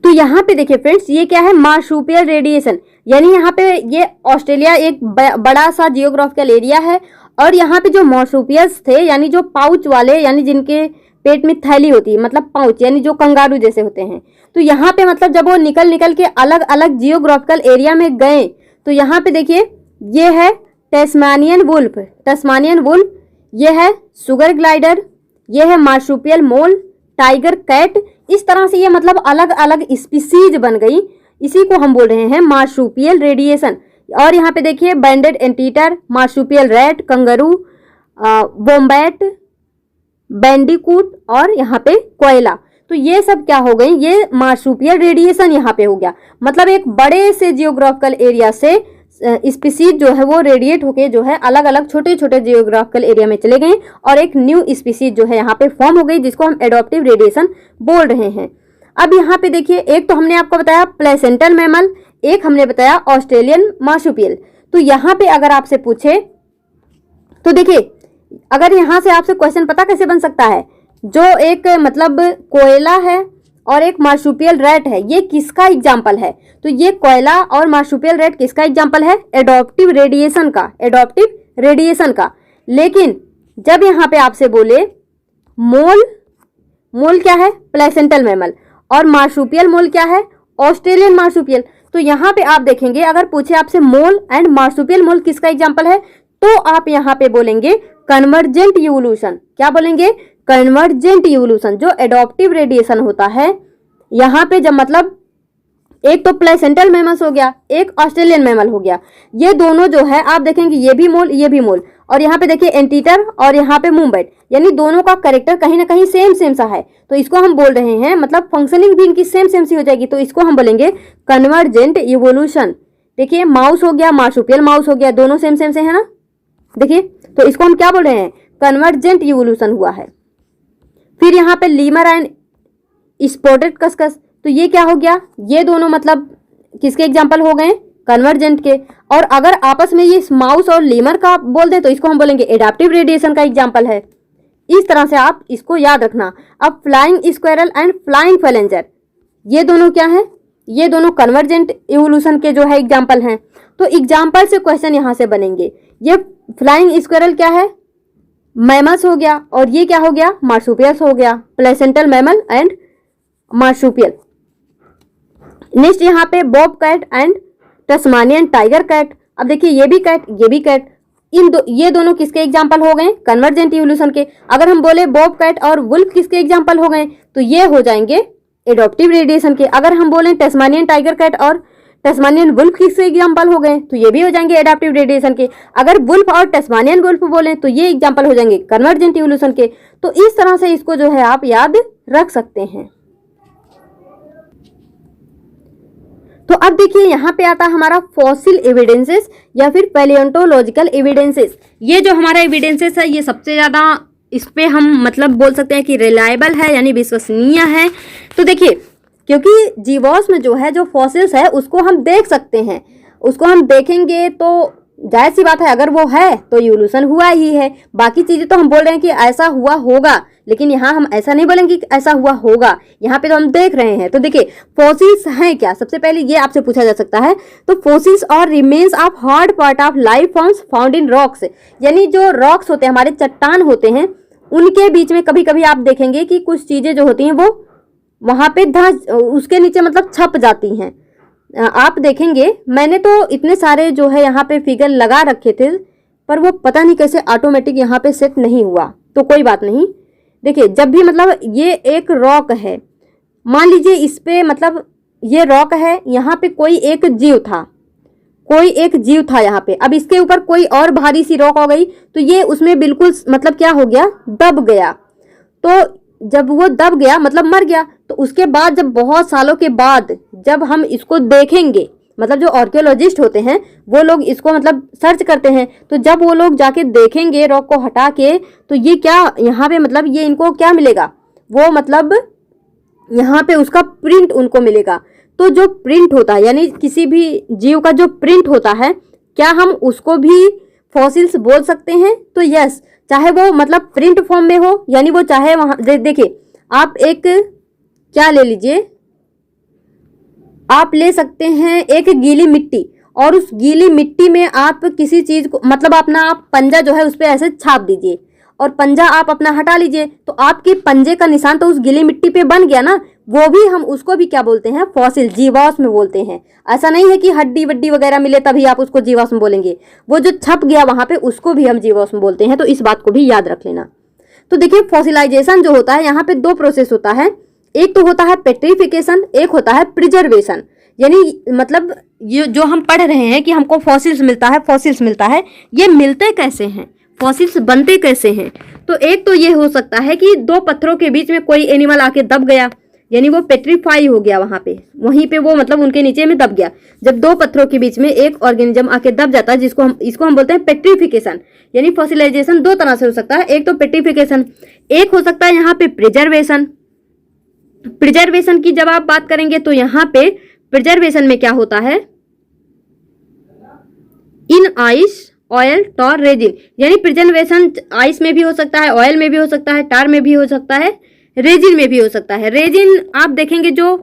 तो यहाँ पे देखिए फ्रेंड्स, ये क्या है? मार्सुपियल रेडिएशन, यानी यहाँ पे ये ऑस्ट्रेलिया एक बड़ा सा जियोग्राफिकल एरिया है, और यहाँ पे जो मार्सुपियल्स थे, यानी जो पाउच वाले, यानी जिनके पेट में थैली होती है, मतलब पाउच, यानी जो कंगारू जैसे होते हैं, तो यहाँ पे मतलब जब वो निकल के अलग अलग जियोग्राफिकल एरिया में गए, तो यहाँ पे देखिए ये है टेस्मानियन वुल्फ, ये है शुगर ग्लाइडर, ये है मार्सुपियल मोल, टाइगर कैट। इस तरह से ये मतलब अलग अलग स्पीसीज बन गई, इसी को हम बोल रहे हैं मार्सुपियल रेडिएशन। और यहाँ पे देखिए banded anteater, marsupial rat, kangaroo, wombat, bandicoot, और यहाँ पे कोयला। तो ये सब क्या हो गई? ये मार्सुपियल रेडिएशन यहाँ पे हो गया। मतलब एक बड़े से जियोग्राफिकल एरिया से स्पीसीज जो है वो रेडिएट होके जो है अलग अलग छोटे छोटे जियोग्राफिकल एरिया में चले गए, और एक न्यू स्पीसीज जो है यहाँ पे फॉर्म हो गई, जिसको हम एडॉप्टिव रेडिएशन बोल रहे हैं। अब यहाँ पे देखिए, एक तो हमने आपको बताया प्लेसेंटल मैमल, एक हमने बताया ऑस्ट्रेलियन मार्सुपियल। तो यहाँ पे अगर आपसे पूछे तो देखिए, अगर यहाँ से आपसे क्वेश्चन पता कैसे बन सकता है? जो एक मतलब कोयला है और एक मार्सुपियल रैट है, ये किसका एग्जाम्पल है? तो ये कोयला और मार्सुपियल रैट किसका एग्जाम्पल है? एडॉप्टिव रेडिएशन का। लेकिन जब यहाँ पे आपसे बोले मोल क्या है? प्लेसेंटल मैमल, और मार्सुपियल मोल क्या है? Australian marsupial. तो यहाँ पे आप देखेंगे, अगर पूछे आपसे मोल एंड मार्सुपियल मोल किसका एग्जाम्पल है, तो आप यहाँ पे बोलेंगे कन्वर्जेंट इवोल्यूशन। क्या बोलेंगे? Convergent evolution. जो एडॉप्टिव रेडिएशन होता है, यहाँ पे जब मतलब एक तो प्लेसेंटल मैमल्स हो गया, एक ऑस्ट्रेलियन मैमल हो गया, ये दोनों जो है आप देखेंगे ये भी मोल, और यहाँ पे देखिए एंटीटर और यहाँ पे मूवमेंट, यानी दोनों का कैरेक्टर कहीं ना कहीं सेम सा है, तो इसको हम बोल रहे हैं मतलब फंक्शनिंग भी इनकी सेम सी हो जाएगी, तो इसको हम बोलेंगे कन्वर्जेंट इवोल्यूशन। देखिए माउस हो गया, मार्सुपियल माउस हो गया, दोनों सेम से है ना। देखिए, तो इसको हम क्या बोल रहे हैं? कन्वर्जेंट इवोल्यूशन हुआ है। फिर यहाँ पे लीमर एंड स्पॉटेड कस्कस, तो ये क्या हो गया? ये दोनों मतलब किसके एग्जाम्पल हो गए? कन्वर्जेंट के। और अगर आपस में ये माउस और लीमर का बोल दें तो इसको हम बोलेंगे एडाप्टिव रेडिएशन का एग्जाम्पल है। इस तरह से आप इसको याद रखना। अब फ्लाइंग स्क्वायरल एंड फ्लाइंग फैलेंजर, ये दोनों क्या है? ये दोनों कन्वर्जेंट इवोल्यूशन के जो है एग्जाम्पल हैं। तो एग्जाम्पल से क्वेश्चन यहाँ से बनेंगे। ये फ्लाइंग स्क्वायरल क्या है? मैमल्स हो गया, और ये क्या हो गया? मार्सुपियल्स हो गया, placental mammal and marsupial. Next यहाँ पे bobcat and Tasmanian tiger cat. अब देखिए ये भी कैट, ये भी कैट, ये दोनों किसके एग्जाम्पल हो गए? कन्वर्जेंट इवोल्यूशन के। अगर हम बोले बॉब कैट और वुल्फ किसके एग्जाम्पल हो गए? तो ये हो जाएंगे एडॉप्टिव रेडिएशन के। अगर हम बोले टेस्मानियन टाइगर कैट और टेस्मानियन वुल्फ किसके एग्जाम्पल हो गए? तो ये भी हो जाएंगे एडाप्टिव रेडिएशन के। अगर वुल्फ और टेस्मानियन वुल्फ बोले तो ये एग्जाम्पल हो जाएंगे कन्वर्जेंट इवोल्यूशन के। तो इस तरह से इसको जो है आप याद रख सकते हैं। तो अब देखिए यहाँ पे आता है हमारा फॉसिल एविडेंसेस या फिर पैलियोंटोलॉजिकल एविडेंसेस। ये जो हमारा एविडेंसेस है ये सबसे ज़्यादा इस पे हम मतलब बोल सकते हैं कि रिलायबल है, यानी विश्वसनीय है। तो देखिए, क्योंकि जीवाश्म जो है, जो फॉसिल्स है, उसको हम देख सकते हैं, उसको हम देखेंगे तो जाहिर सी बात है अगर वो है तो इवोल्यूशन हुआ ही है। बाकी चीज़ें तो हम बोल रहे हैं कि ऐसा हुआ होगा, लेकिन यहाँ हम ऐसा नहीं बोलेंगे कि ऐसा हुआ होगा, यहाँ पे तो हम देख रहे हैं। तो देखिए फॉसिल्स हैं क्या, सबसे पहले ये आपसे पूछा जा सकता है। तो फॉसिल्स और remains of hard part of life forms found in rocks, यानी जो रॉक्स होते हैं, हमारे चट्टान होते हैं, उनके बीच में कभी कभी आप देखेंगे कि कुछ चीज़ें जो होती हैं वो वहाँ पे उसके नीचे मतलब छप जाती हैं। आप देखेंगे मैंने तो इतने सारे जो है यहाँ पे फिगर लगा रखे थे, पर वो पता नहीं कैसे ऑटोमेटिक यहाँ पे सेट नहीं हुआ। तो कोई बात नहीं, देखिए जब भी मतलब ये एक रॉक है, मान लीजिए इस पे मतलब ये रॉक है, यहाँ पे कोई एक जीव था यहाँ पे। अब इसके ऊपर कोई और भारी सी रॉक हो गई तो ये उसमें बिल्कुल मतलब क्या हो गया, दब गया। तो जब वो दब गया मतलब मर गया, तो उसके बाद जब बहुत सालों के बाद जब हम इसको देखेंगे, मतलब जो आर्कियोलॉजिस्ट होते हैं वो लोग इसको मतलब सर्च करते हैं, तो जब वो लोग जाके देखेंगे रॉक को हटा के, तो ये क्या यहाँ पे मतलब ये इनको क्या मिलेगा, वो मतलब यहाँ पे उसका प्रिंट उनको मिलेगा। तो जो प्रिंट होता है, यानी किसी भी जीव का जो प्रिंट होता है, क्या हम उसको भी फॉसिल्स बोल सकते हैं? तो यस, चाहे वो मतलब प्रिंट फॉर्म में हो, यानी वो चाहे वहाँ देखिए आप एक क्या ले लीजिए, आप ले सकते हैं एक गीली मिट्टी, और उस गीली मिट्टी में आप किसी चीज़ को मतलब अपना आप पंजा जो है उस पर ऐसे छाप दीजिए, और पंजा आप अपना हटा लीजिए, तो आपके पंजे का निशान तो उस गीली मिट्टी पे बन गया ना। वो भी हम उसको भी क्या बोलते हैं, फॉसिल, जीवाश्म बोलते हैं। ऐसा नहीं है कि हड्डी वड्डी वगैरह मिले तभी आप उसको जीवाश्म बोलेंगे, वो जो छप गया वहाँ पे उसको भी हम जीवाश्म बोलते हैं। तो इस बात को भी याद रख लेना। तो देखिए फॉसिलाइजेशन जो होता है, यहाँ पे दो प्रोसेस होता है, एक तो होता है पेट्रिफिकेशन, एक होता है प्रिजर्वेशन। यानी मतलब ये जो हम पढ़ रहे हैं कि हमको फॉसिल्स मिलता है, ये मिलते कैसे हैं, फॉसिल्स बनते कैसे हैं? तो एक तो ये हो सकता है कि दो पत्थरों के बीच में कोई एनिमल आके दब गया, यानी वो पेट्रीफाई हो गया वहीं पे वो मतलब उनके नीचे में दब गया। जब दो पत्थरों के बीच में एक ऑर्गेनिज्म आके दब जाता है, इसको हम बोलते हैं पेट्रिफिकेशन। यानी फॉसिलाइजेशन दो तरह से हो सकता है, एक तो पेट्रिफिकेशन, एक हो सकता है यहाँ पे प्रिजर्वेशन। प्रिजर्वेशन की जब आप बात करेंगे तो यहाँ पे प्रिजर्वेशन में क्या होता है, इन आइस ऑयल टॉर रेजिन, यानी प्रिजर्वेशन आइस में भी हो सकता है, ऑयल में भी हो सकता है, टार में भी हो सकता है, रेजिन में भी हो सकता है। रेजिन आप देखेंगे जो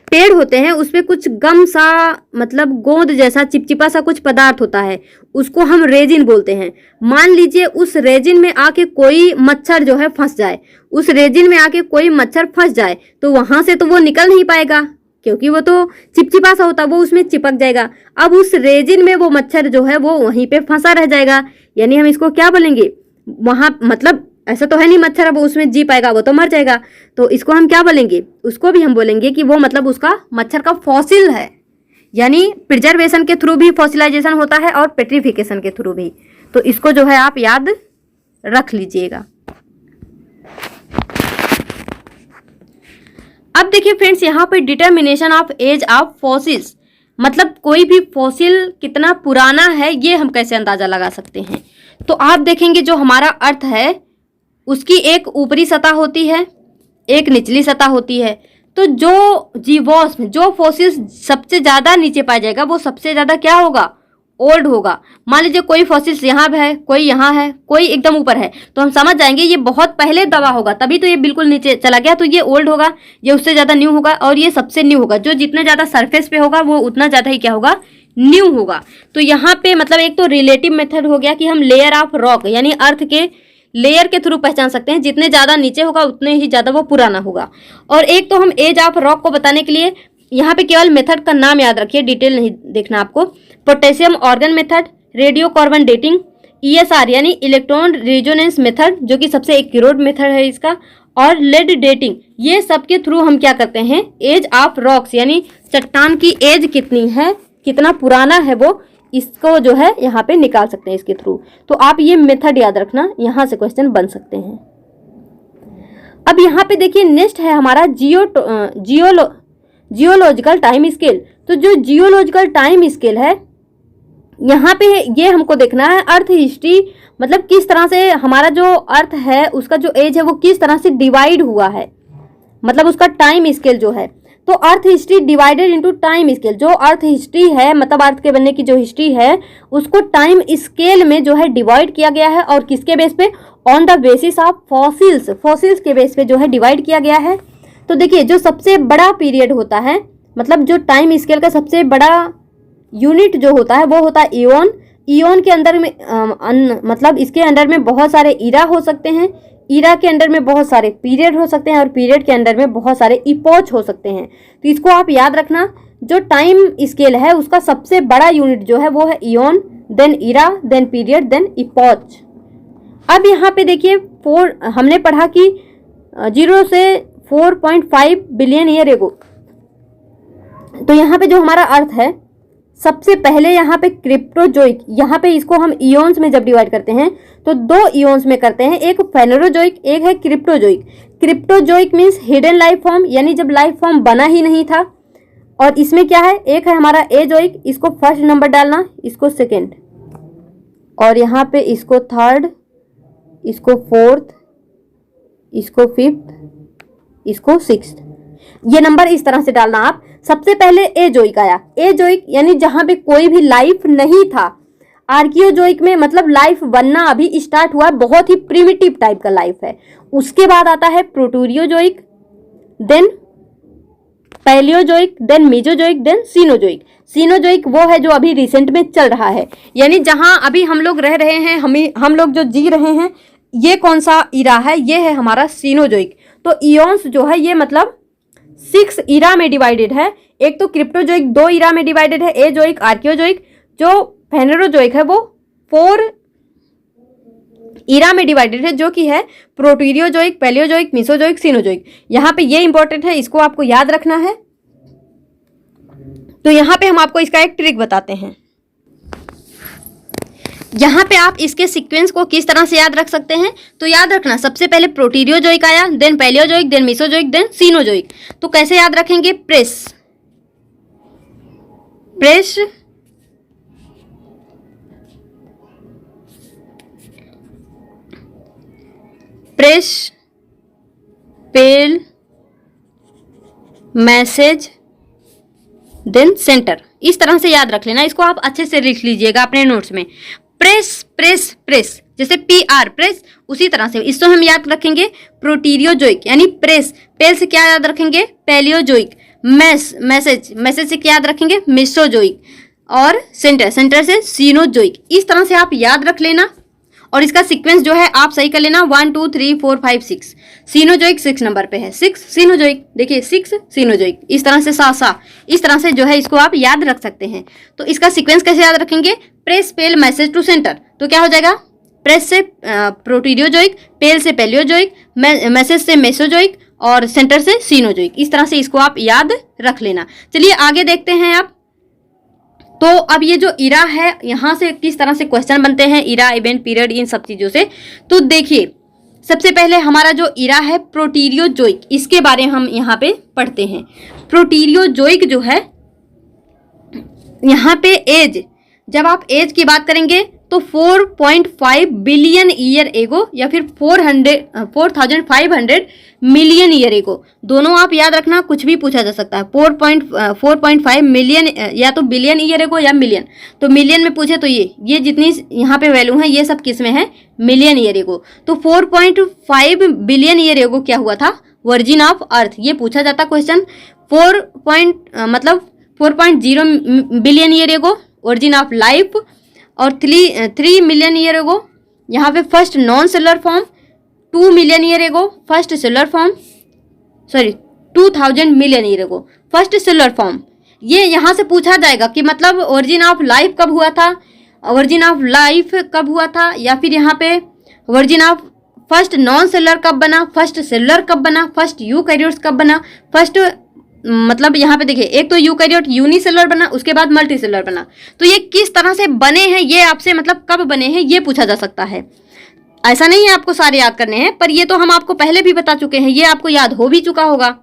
पेड़ होते हैं उस पर कुछ गम सा मतलब गोंद जैसा चिपचिपा सा कुछ पदार्थ होता है, उसको हम रेजिन बोलते हैं। मान लीजिए उस रेजिन में आके कोई मच्छर जो है फंस जाए, उस रेजिन में आके कोई मच्छर फंस जाए तो वहां से तो वो निकल नहीं पाएगा, क्योंकि वो तो चिपचिपा सा होता है, वो उसमें चिपक जाएगा। अब उस रेजिन में वो मच्छर जो है वो वहीं पे फंसा रह जाएगा, यानी हम इसको क्या बोलेंगे, वहां मतलब ऐसा तो है नहीं मच्छर अब उसमें जी पाएगा, वो तो मर जाएगा। तो इसको हम क्या बोलेंगे, उसको भी हम बोलेंगे कि वो मतलब उसका मच्छर का फॉसिल है। यानी प्रिजर्वेशन के थ्रू भी फॉसिलाइजेशन होता है और पेट्रिफिकेशन के थ्रू भी। तो इसको जो है आप याद रख लीजिएगा। अब देखिए फ्रेंड्स, यहाँ पे determination of age of fossils, मतलब कोई भी फॉसिल कितना पुराना है ये हम कैसे अंदाजा लगा सकते हैं। तो आप देखेंगे जो हमारा अर्थ है उसकी एक ऊपरी सतह होती है, एक निचली सतह होती है। तो जो जीवाश्म, जो फॉसिल्स सबसे ज़्यादा नीचे पाया जाएगा वो सबसे ज़्यादा क्या होगा, ओल्ड होगा। मान लीजिए कोई फॉसिल्स यहाँ है, कोई यहाँ है, कोई एकदम ऊपर है, तो हम समझ जाएंगे ये बहुत पहले दबा होगा, तभी तो ये बिल्कुल नीचे चला गया, तो ये ओल्ड होगा, ये उससे ज़्यादा न्यू होगा, और ये सबसे न्यू होगा। जो जितने ज़्यादा सरफेस पे होगा वो उतना ज़्यादा ही क्या होगा, न्यू होगा। तो यहाँ पे मतलब एक तो रिलेटिव मेथड हो गया कि हम लेयर ऑफ रॉक यानी अर्थ के लेयर के थ्रू पहचान सकते हैं, जितने ज़्यादा नीचे होगा उतने ही ज़्यादा वो पुराना होगा। और एक तो हम एज ऑफ रॉक को बताने के लिए यहाँ पे केवल मेथड का नाम याद रखिए, डिटेल नहीं देखना आपको। Potassium organ method, radio carbon dating, ESR यानी इलेक्ट्रॉन रेजोनेंस मेथड, जो कि सबसे एक्यूरेट मेथड है इसका, और लेड डेटिंग, ये सब के थ्रू हम क्या करते हैं, एज ऑफ रॉक्स यानी चट्टान की एज कितनी है, कितना पुराना है वो, इसको जो है यहाँ पे निकाल सकते हैं इसके थ्रू। तो आप ये मेथड याद रखना, यहाँ से क्वेश्चन बन सकते हैं। अब यहाँ पे देखिए नेक्स्ट है हमारा जियोलॉजिकल टाइम स्केल। तो जो जियोलॉजिकल टाइम स्केल है, यहाँ पे ये हमको देखना है अर्थ हिस्ट्री, मतलब किस तरह से हमारा जो अर्थ है उसका जो एज है वो किस तरह से डिवाइड हुआ है, मतलब उसका टाइम स्केल जो है। तो earth history divided into time scale, जो अर्थ हिस्ट्री है मतलब अर्थ के बनने की जो हिस्ट्री है उसको टाइम स्केल में जो है डिवाइड किया गया है, और किसके बेस पे, on the basis of fossils, fossils के बेस पे जो है डिवाइड किया गया है। तो देखिए जो सबसे बड़ा पीरियड होता है, मतलब जो टाइम स्केल का सबसे बड़ा यूनिट जो होता है वो होता है ईओन। ईओन के अंदर में मतलब इसके अंडर में बहुत सारे ईरा हो सकते हैं, ईरा के अंडर में बहुत सारे पीरियड हो सकते हैं, और पीरियड के अंडर में बहुत सारे इपोच हो सकते हैं। तो इसको आप याद रखना, जो टाइम स्केल है उसका सबसे बड़ा यूनिट जो है वो है eon, then era, then period, then epoch. अब यहाँ पे देखिए हमने पढ़ा कि 0 से 4.5 बिलियन ईयर एगो, तो यहाँ पे जो हमारा अर्थ है सबसे पहले यहाँ पे क्रिप्टोजोइक, यहाँ पे इसको हम इयोन्स में जब डिवाइड करते हैं तो 2 इयोन्स में करते हैं, एक फेनोरोजोइक, एक है क्रिप्टोजोइक। क्रिप्टोजोइक मीन्स हिडन लाइफ फॉर्म, यानी जब लाइफ फॉर्म बना ही नहीं था। और इसमें क्या है, एक है हमारा एजोइक, इसको फर्स्ट नंबर डालना, इसको सेकेंड, और यहाँ पे इसको थर्ड, इसको फोर्थ, इसको फिफ्थ, इसको सिक्स्थ, ये नंबर इस तरह से डालना आप। सबसे पहले एजोइक आया, एजोइक यानी जहां पे कोई भी लाइफ नहीं था। आर्कियोजोइक में मतलब लाइफ बनना अभी स्टार्ट हुआ, बहुत ही प्रिमिटिव टाइप का लाइफ है। उसके बाद आता है proterozoic, then Palaeozoic, then mesozoic, then cenozoic. Cenozoic वो है जो अभी रिसेंट में चल रहा है, यानी जहां अभी हम लोग रह रहे हैं, हम लोग जो जी रहे हैं, ये कौन सा इरा है, ये है हमारा सीनोजोइक। तो इयोन्स जो है ये मतलब 6 इरा में डिवाइडेड है। एक तो क्रिप्टोजोइक 2 इरा में डिवाइडेड है, एजोइक, आर्कियोजोइक। जो फेनोरोजोइक है वो 4 इरा में डिवाइडेड है, जो कि है प्रोटीरियोजोइक, पैलियोजोइक, मीसोजोइक, सीनोजोइक। यहाँ पे ये इंपॉर्टेंट है, इसको आपको याद रखना है। तो यहाँ पे हम आपको इसका एक ट्रिक बताते हैं। यहाँ पे आप इसके सीक्वेंस को किस तरह से याद रख सकते हैं, तो याद रखना सबसे पहले प्रोटीरियोजोइक आया, then Palaeozoic, then Mesozoic, then Cenozoic. तो कैसे याद रखेंगे, press press press pale message then centre, इस तरह से याद रख लेना। इसको आप अच्छे से लिख लीजिएगा अपने नोट्स में। प्रेस प्रेस प्रेस, जैसे PR प्रेस, उसी तरह से इसको हम याद रखेंगे प्रोटीरियोजोइक यानी प्रेस। पेल से क्या याद रखेंगे, पैलियोजोइक। मैसेज से क्या याद रखेंगे, मिसोजोइक। और सेंटर से सीनोजोइक। इस तरह से आप याद रख लेना, और इसका सीक्वेंस जो है आप सही कर लेना, 1 2 3 4 5 6। सीनोजोइक 6 नंबर पे है, 6 सीनोजोइक, देखिए 6 सीनोजोइक। इस तरह से इस तरह से जो है इसको आप याद रख सकते हैं। तो इसका सीक्वेंस कैसे याद रखेंगे, press pale message to centre. तो क्या हो जाएगा, प्रेस से प्रोटीरियोजोइक, पेल से पैलियोजोइक, मैसेज से मेसोजोइक, और सेंटर से सीनोजोइक। इस तरह से इसको आप याद रख लेना। चलिए आगे देखते हैं आप। तो अब ये जो इरा है, यहाँ से किस तरह से क्वेश्चन बनते हैं, इरा, इवेंट, पीरियड, इन सब चीज़ों से। तो देखिए सबसे पहले हमारा जो इरा है प्रोटीरियोजोइक, इसके बारे में हम यहाँ पे पढ़ते हैं। प्रोटीरियोजोइक जो है, यहाँ पे एज, जब आप एज की बात करेंगे तो 4.5 बिलियन ईयर एगो, या फिर 4500 मिलियन ईयर एगो, दोनों आप याद रखना, कुछ भी पूछा जा सकता है। 4.5 मिलियन, या तो बिलियन ईयर एगो या मिलियन। तो मिलियन में पूछे तो ये जितनी यहाँ पे वैल्यू है, ये सब किस में है, मिलियन ईयर एगो। तो 4.5 बिलियन ईयर एगो क्या हुआ था, वर्जिन ऑफ अर्थ, ये पूछा जाता question. 4.0 billion year ago origin of life, और 3 मिलियन ईयर एगो यहाँ पे first non cellular form, 2 million year ago first cellular form, 2000 million year ago first cellular form. ये यहाँ से पूछा जाएगा कि मतलब ओरिजिन ऑफ लाइफ कब हुआ था, वर्जिन ऑफ लाइफ कब हुआ था, या फिर यहाँ पे virgin of first non cellular कब बना, फर्स्ट सेलुलर कब बना, फर्स्ट यूकैरियोट्स कब बना, फर्स्ट मतलब यहाँ पे देखिए एक तो यूकैरियोट यूनिसेलुलर बना, उसके बाद मल्टी सेलुलर बना। तो ये किस तरह से बने हैं, ये आपसे मतलब कब बने हैं ये पूछा जा सकता है। ऐसा नहीं है आपको सारे याद करने हैं, पर ये तो हम आपको पहले भी बता चुके हैं, ये आपको याद हो भी चुका होगा।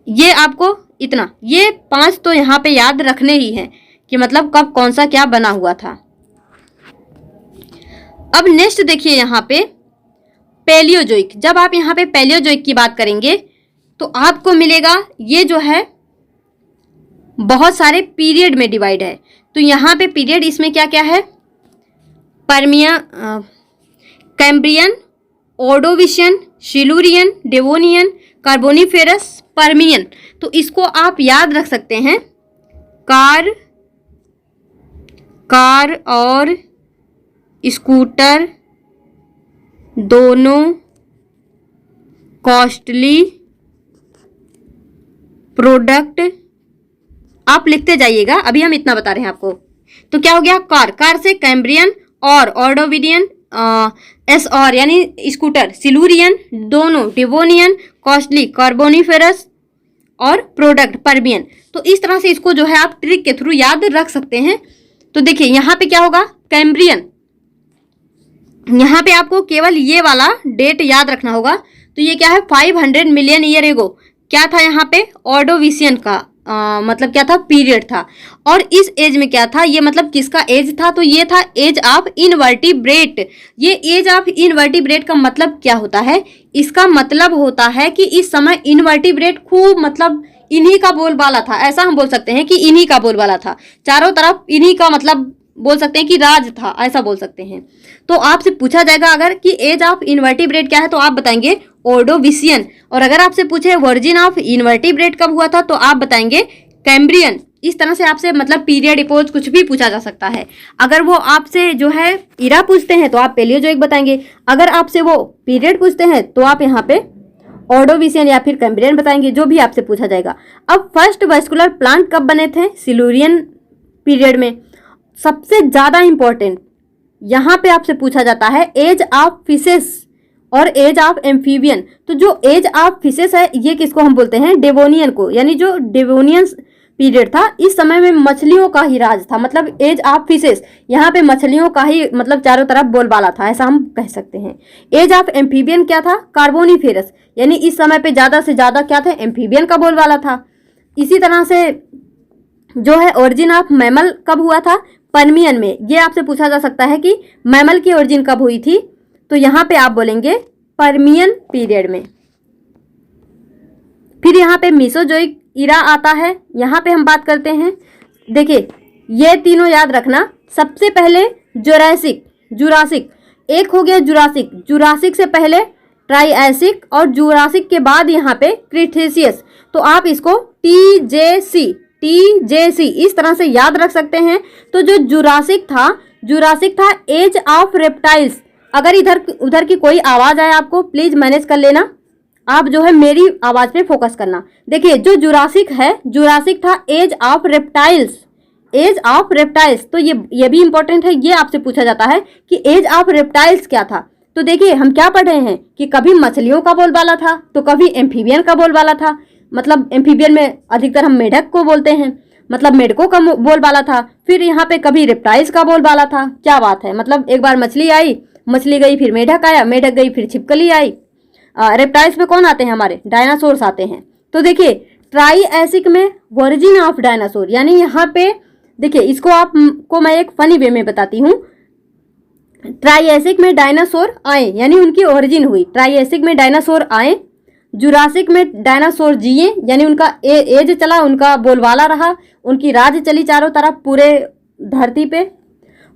ये आपको इतना, ये 5 तो यहाँ पे याद रखने ही हैं कि मतलब कब कौन सा क्या बना हुआ था। अब नेक्स्ट देखिए यहाँ पे पैलियोजोइक। जब आप यहाँ पे पैलियोजोइक की बात करेंगे तो आपको मिलेगा ये जो है बहुत सारे पीरियड में डिवाइड है। तो यहाँ पे पीरियड इसमें क्या क्या है, Cambrian, Ordovician, Silurian, Devonian, Carboniferous, Permian. तो इसको आप याद रख सकते हैं, कार और स्कूटर दोनों कॉस्टली प्रोडक्ट। आप लिखते जाइएगा, अभी हम इतना बता रहे हैं आपको। तो क्या हो गया, कार से कैम्ब्रियन और ऑर्डोविडियन, एस और यानी स्कूटर, सिल्यूरियन दोनों, डिवोनियन कॉस्टली, कार्बोनिफेरस और प्रोडक्ट पर्मियन। तो इस तरह से इसको जो है आप ट्रिक के थ्रू याद रख सकते हैं। तो देखिए यहाँ पे क्या होगा, कैम्ब्रियन, यहाँ पे आपको केवल ये वाला डेट याद रखना होगा। तो ये क्या है, 500 मिलियन ईयर एगो क्या था यहाँ पे, ऑर्डोविशियन का मतलब क्या था, पीरियड था। और इस एज में क्या था, ये मतलब किसका एज था, तो ये था एज ऑफ इनवर्टिब्रेट। ये एज ऑफ इनवर्टिब्रेट का मतलब क्या होता है, इसका मतलब होता है कि इस समय इनवर्टिब्रेट खूब मतलब इन्हीं का बोलबाला था। ऐसा हम बोल सकते हैं कि इन्हीं का बोलबाला था, चारों तरफ इन्हीं का मतलब बोल सकते हैं कि राज था, ऐसा बोल सकते हैं। तो आपसे पूछा जाएगा अगर कि एज ऑफ इनवर्टिब्रेट क्या है, तो आप बताएंगे ऑर्डोविशियन। और अगर आपसे पूछे वर्जिन ऑफ इनवर्टिब्रेट कब हुआ था, तो आप बताएंगे कैम्ब्रियन। इस तरह से आपसे मतलब पीरियड, इपोज कुछ भी पूछा जा सकता है। अगर वो आपसे जो है इरा पूछते हैं तो आप पैलियोजोइक बताएंगे, अगर आपसे वो पीरियड पूछते हैं तो आप यहाँ पे ऑर्डोविशियन या फिर कैम्ब्रियन बताएंगे, जो भी आपसे पूछा जाएगा। अब फर्स्ट वैस्कुलर प्लांट कब बने थे, सिल्यूरियन पीरियड में। सबसे ज्यादा इंपॉर्टेंट यहाँ पे आपसे पूछा जाता है एज ऑफ फिशेस और एज ऑफ एम्फीबियन। तो जो एज ऑफ फिशेस है ये किसको हम बोलते हैं, डेवोनियन को, यानी जो डेवोनियन पीरियड था, इस समय में मछलियों का ही राज था। मतलब एज ऑफ फिशेस यहाँ पे मछलियों का ही मतलब चारों तरफ बोलबाला था, ऐसा हम कह सकते हैं। एज ऑफ एम्फीबियन क्या था, कार्बोनिफेरस, यानी इस समय पे ज्यादा से ज्यादा क्या थे, एम्फीबियन का बोलबाला था। इसी तरह से जो है ओरिजिन ऑफ मैमल कब हुआ था, पर्मियन में। ये आपसे पूछा जा सकता है कि मैमल की ओरिजिन कब हुई थी, तो यहाँ पे आप बोलेंगे पर्मियन पीरियड में। फिर यहाँ पे मीसोजोइक इरा आता है, यहाँ पे हम बात करते हैं। देखिए ये तीनों याद रखना, सबसे पहले जुरासिक, एक हो गया जुरासिक से पहले ट्राइएसिक और जुरासिक के बाद यहाँ पे क्रिटेशियस। तो आप इसको टीजेसी इस तरह से याद रख सकते हैं। तो जो जुरासिक था एज ऑफ रेप्टाइल्स। अगर इधर उधर की कोई आवाज आए आपको प्लीज मैनेज कर लेना, आप जो है मेरी आवाज पे फोकस करना। देखिए जो जुरासिक था एज ऑफ रेप्टाइल्स। तो ये भी इंपॉर्टेंट है, ये आपसे पूछा जाता है कि एज ऑफ रेप्टाइल्स क्या था। तो देखिए हम क्या पढ़ रहे हैं कि कभी मछलियों का बोलबाला था तो कभी एम्फीबियन का बोलबाला था। मतलब एम्फीबियन में अधिकतर हम मेढक को बोलते हैं, मतलब मेढकों का बोलबाला था। फिर यहाँ पे कभी रेप्टाइल्स का बोलबाला था। क्या बात है, मतलब एक बार मछली आई, मछली गई, फिर मेढक आया, मेढक गई, फिर छिपकली आई। रेप्टाइल्स में कौन आते हैं, हमारे डायनासोर्स आते हैं। तो देखिए ट्राइएसिक में वर्जिन ऑफ डायनासोर, यानी यहाँ पे देखिए इसको आपको मैं एक फनी वे में बताती हूँ। ट्राइएसिक में डायनासोर आए यानी उनकी ओरिजिन हुई, ट्राइएसिक में डायनासोर आए, जुरासिक में डायनासोर जिए यानी उनका एज चला, उनका बोलबाला रहा, उनकी राज चली चारों तरफ पूरे धरती पे।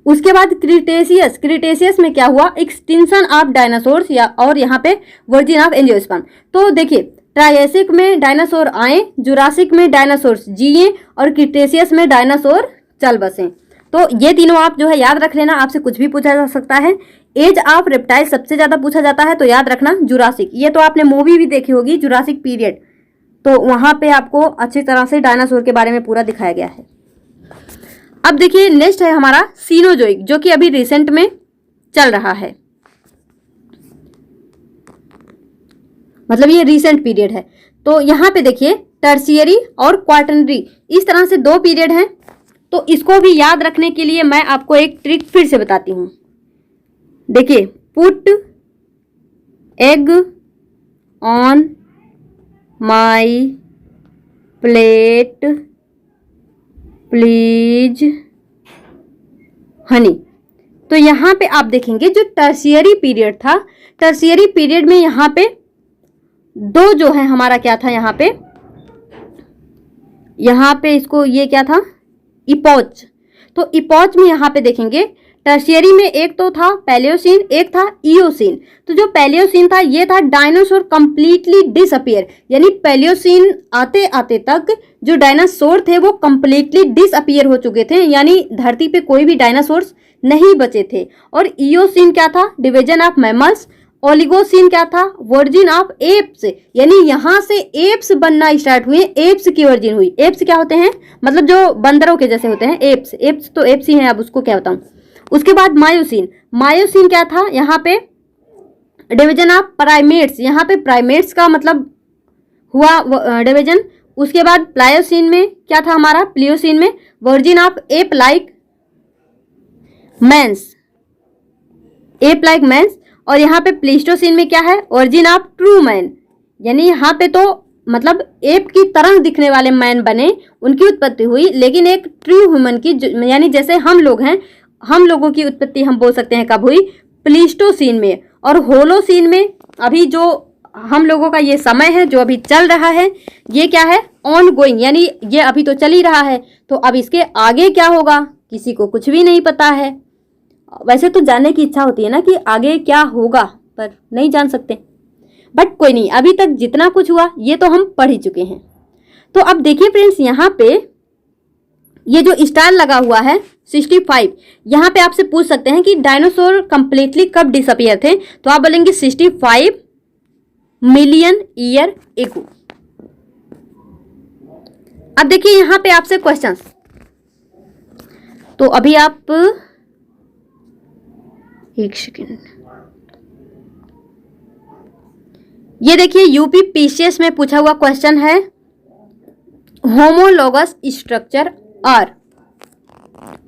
उसके बाद क्रिटेशियस में क्या हुआ, एक्सटिंक्शन ऑफ डायनासोर्स और यहाँ पे वर्जिन ऑफ एंजियोस्पर्म। तो देखिए ट्राइएसिक में डायनासोर आए, जुरासिक में डायनासोर जिए और क्रिटेशियस में डायनासोर चल बसे। तो ये तीनों आप जो है याद रख लेना, आपसे कुछ भी पूछा जा सकता है। एज ऑफ रेप्टाइल सबसे ज्यादा पूछा जाता है, तो याद रखना जुरासिक। ये तो आपने मूवी भी देखी होगी जुरासिक पीरियड, तो वहां पे आपको अच्छी तरह से डायनासोर के बारे में पूरा दिखाया गया है। अब देखिए नेक्स्ट है हमारा सीनोजोइक, जो कि अभी रिसेंट में चल रहा है, मतलब ये रिसेंट पीरियड है। तो यहाँ पे देखिए टर्शियरी और क्वाटरनरी, इस तरह से दो पीरियड हैं। तो इसको भी याद रखने के लिए मैं आपको एक ट्रिक फिर से बताती हूँ। देखिए, put egg on my plate please Honey. तो यहाँ पे आप देखेंगे जो टर्शियरी पीरियड था, टर्शियरी पीरियड में यहाँ पे दो जो है हमारा क्या था, यहाँ पे इसको ये क्या था, इपोच। तो इपोच में यहाँ पे देखेंगे टर्शियरी में एक तो था पैलियोसीन, एक था इयोसीन। तो जो पैलियोसीन था ये था डायनासोर कंप्लीटली डिसअपियर, यानी पैलियोसीन आते आते तक जो डायनासोर थे वो कंप्लीटली डिसअपियर हो चुके थे, यानी धरती पे कोई भी डायनासोर्स नहीं बचे थे। और इयोसीन क्या था, डिवीजन ऑफ मैमल्स। ओलिगोसीन क्या था, वर्जिन ऑफ एप्स, यानी यहाँ से एप्स बनना स्टार्ट हुए, एप्स की वर्जिन हुई। एप्स क्या होते हैं, मतलब जो बंदरों के जैसे होते हैं, एप्स। एप्स तो एप्स ही हैं, अब उसको क्या बताऊं। उसके बाद मायोसिन, मायोसिन क्या था, यहाँ पे डिवीजन ऑफ प्राइमेट्स, यहाँ पे प्राइमेट्स का मतलब हुआ डिवीजन। उसके बाद प्लायोसिन में क्या था हमारा, प्लियोसिन में origin of ape like mans, ape like mans. और यहाँ पे प्लीस्टोसिन में क्या है, ओरिजिन ऑफ ट्रू मैन, यानी यहाँ पे तो मतलब एप की तरह दिखने वाले मैन बने, उनकी उत्पत्ति हुई। लेकिन एक ट्रू ह्यूमन की, यानी जैसे हम लोग हैं, हम लोगों की उत्पत्ति हम बोल सकते हैं कब हुई, प्लीस्टोसिन में। और होलोसिन में अभी जो हम लोगों का ये समय है जो अभी चल रहा है, ये क्या है, ऑन गोइंग, यानी ये अभी तो चल ही रहा है। तो अब इसके आगे क्या होगा किसी को कुछ भी नहीं पता है। वैसे तो जानने की इच्छा होती है ना कि आगे क्या होगा, पर नहीं जान सकते। बट कोई नहीं, अभी तक जितना कुछ हुआ ये तो हम पढ़ ही चुके हैं। तो अब देखिए फ्रेंड्स, यहाँ पे ये जो स्टार लगा हुआ है 65, यहाँ पे आपसे पूछ सकते हैं कि डायनासोर कंप्लीटली कब डिसअपियर थे, तो आप बोलेंगे 65 मिलियन ईयर एगो। अब देखिए यहाँ पे आपसे क्वेश्चंस, तो अभी आप एक सेकेंड, ये देखिए यूपी पीसीएस में पूछा हुआ क्वेश्चन है, होमोलोगस स्ट्रक्चर और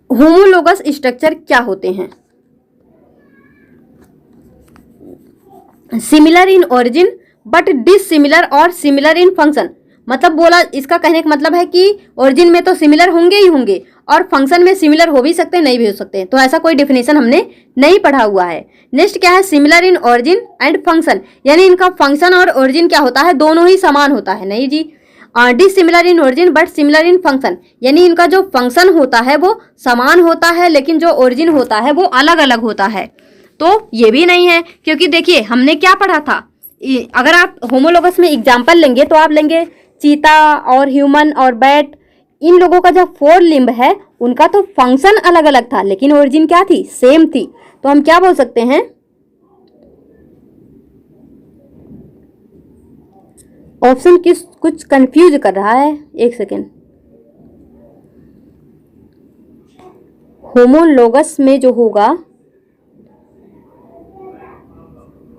होमोलोगस स्ट्रक्चर क्या होते हैं। Similar in origin but dissimilar और सिमिलर इन फंक्शन, मतलब बोला, इसका कहने का मतलब है कि ओरिजिन में तो सिमिलर होंगे ही होंगे और फंक्शन में सिमिलर हो भी सकते हैं, नहीं भी हो सकते। तो ऐसा कोई डेफिनेशन हमने नहीं पढ़ा हुआ है। नेक्स्ट क्या है, similar in origin and function, यानी इनका फंक्शन और ओरिजिन क्या होता है, दोनों ही समान होता है, नहीं जी। Dissimilar in origin but similar in function, यानी इनका जो फंक्शन होता है वो समान होता है, लेकिन जो ओरिजिन होता है वो अलग अलग होता है। तो ये भी नहीं है, क्योंकि देखिए हमने क्या पढ़ा था, अगर आप होमोलोगस में एग्जाम्पल लेंगे तो आप लेंगे चीता और ह्यूमन और बैट, इन लोगों का जो 4 लिम्ब है उनका तो फंक्शन अलग अलग था, लेकिन ओरिजिन क्या थी, सेम थी। तो हम क्या बोल सकते हैं, ऑप्शन कुछ कंफ्यूज कर रहा है, एक सेकेंड। होमोलोगस में जो होगा,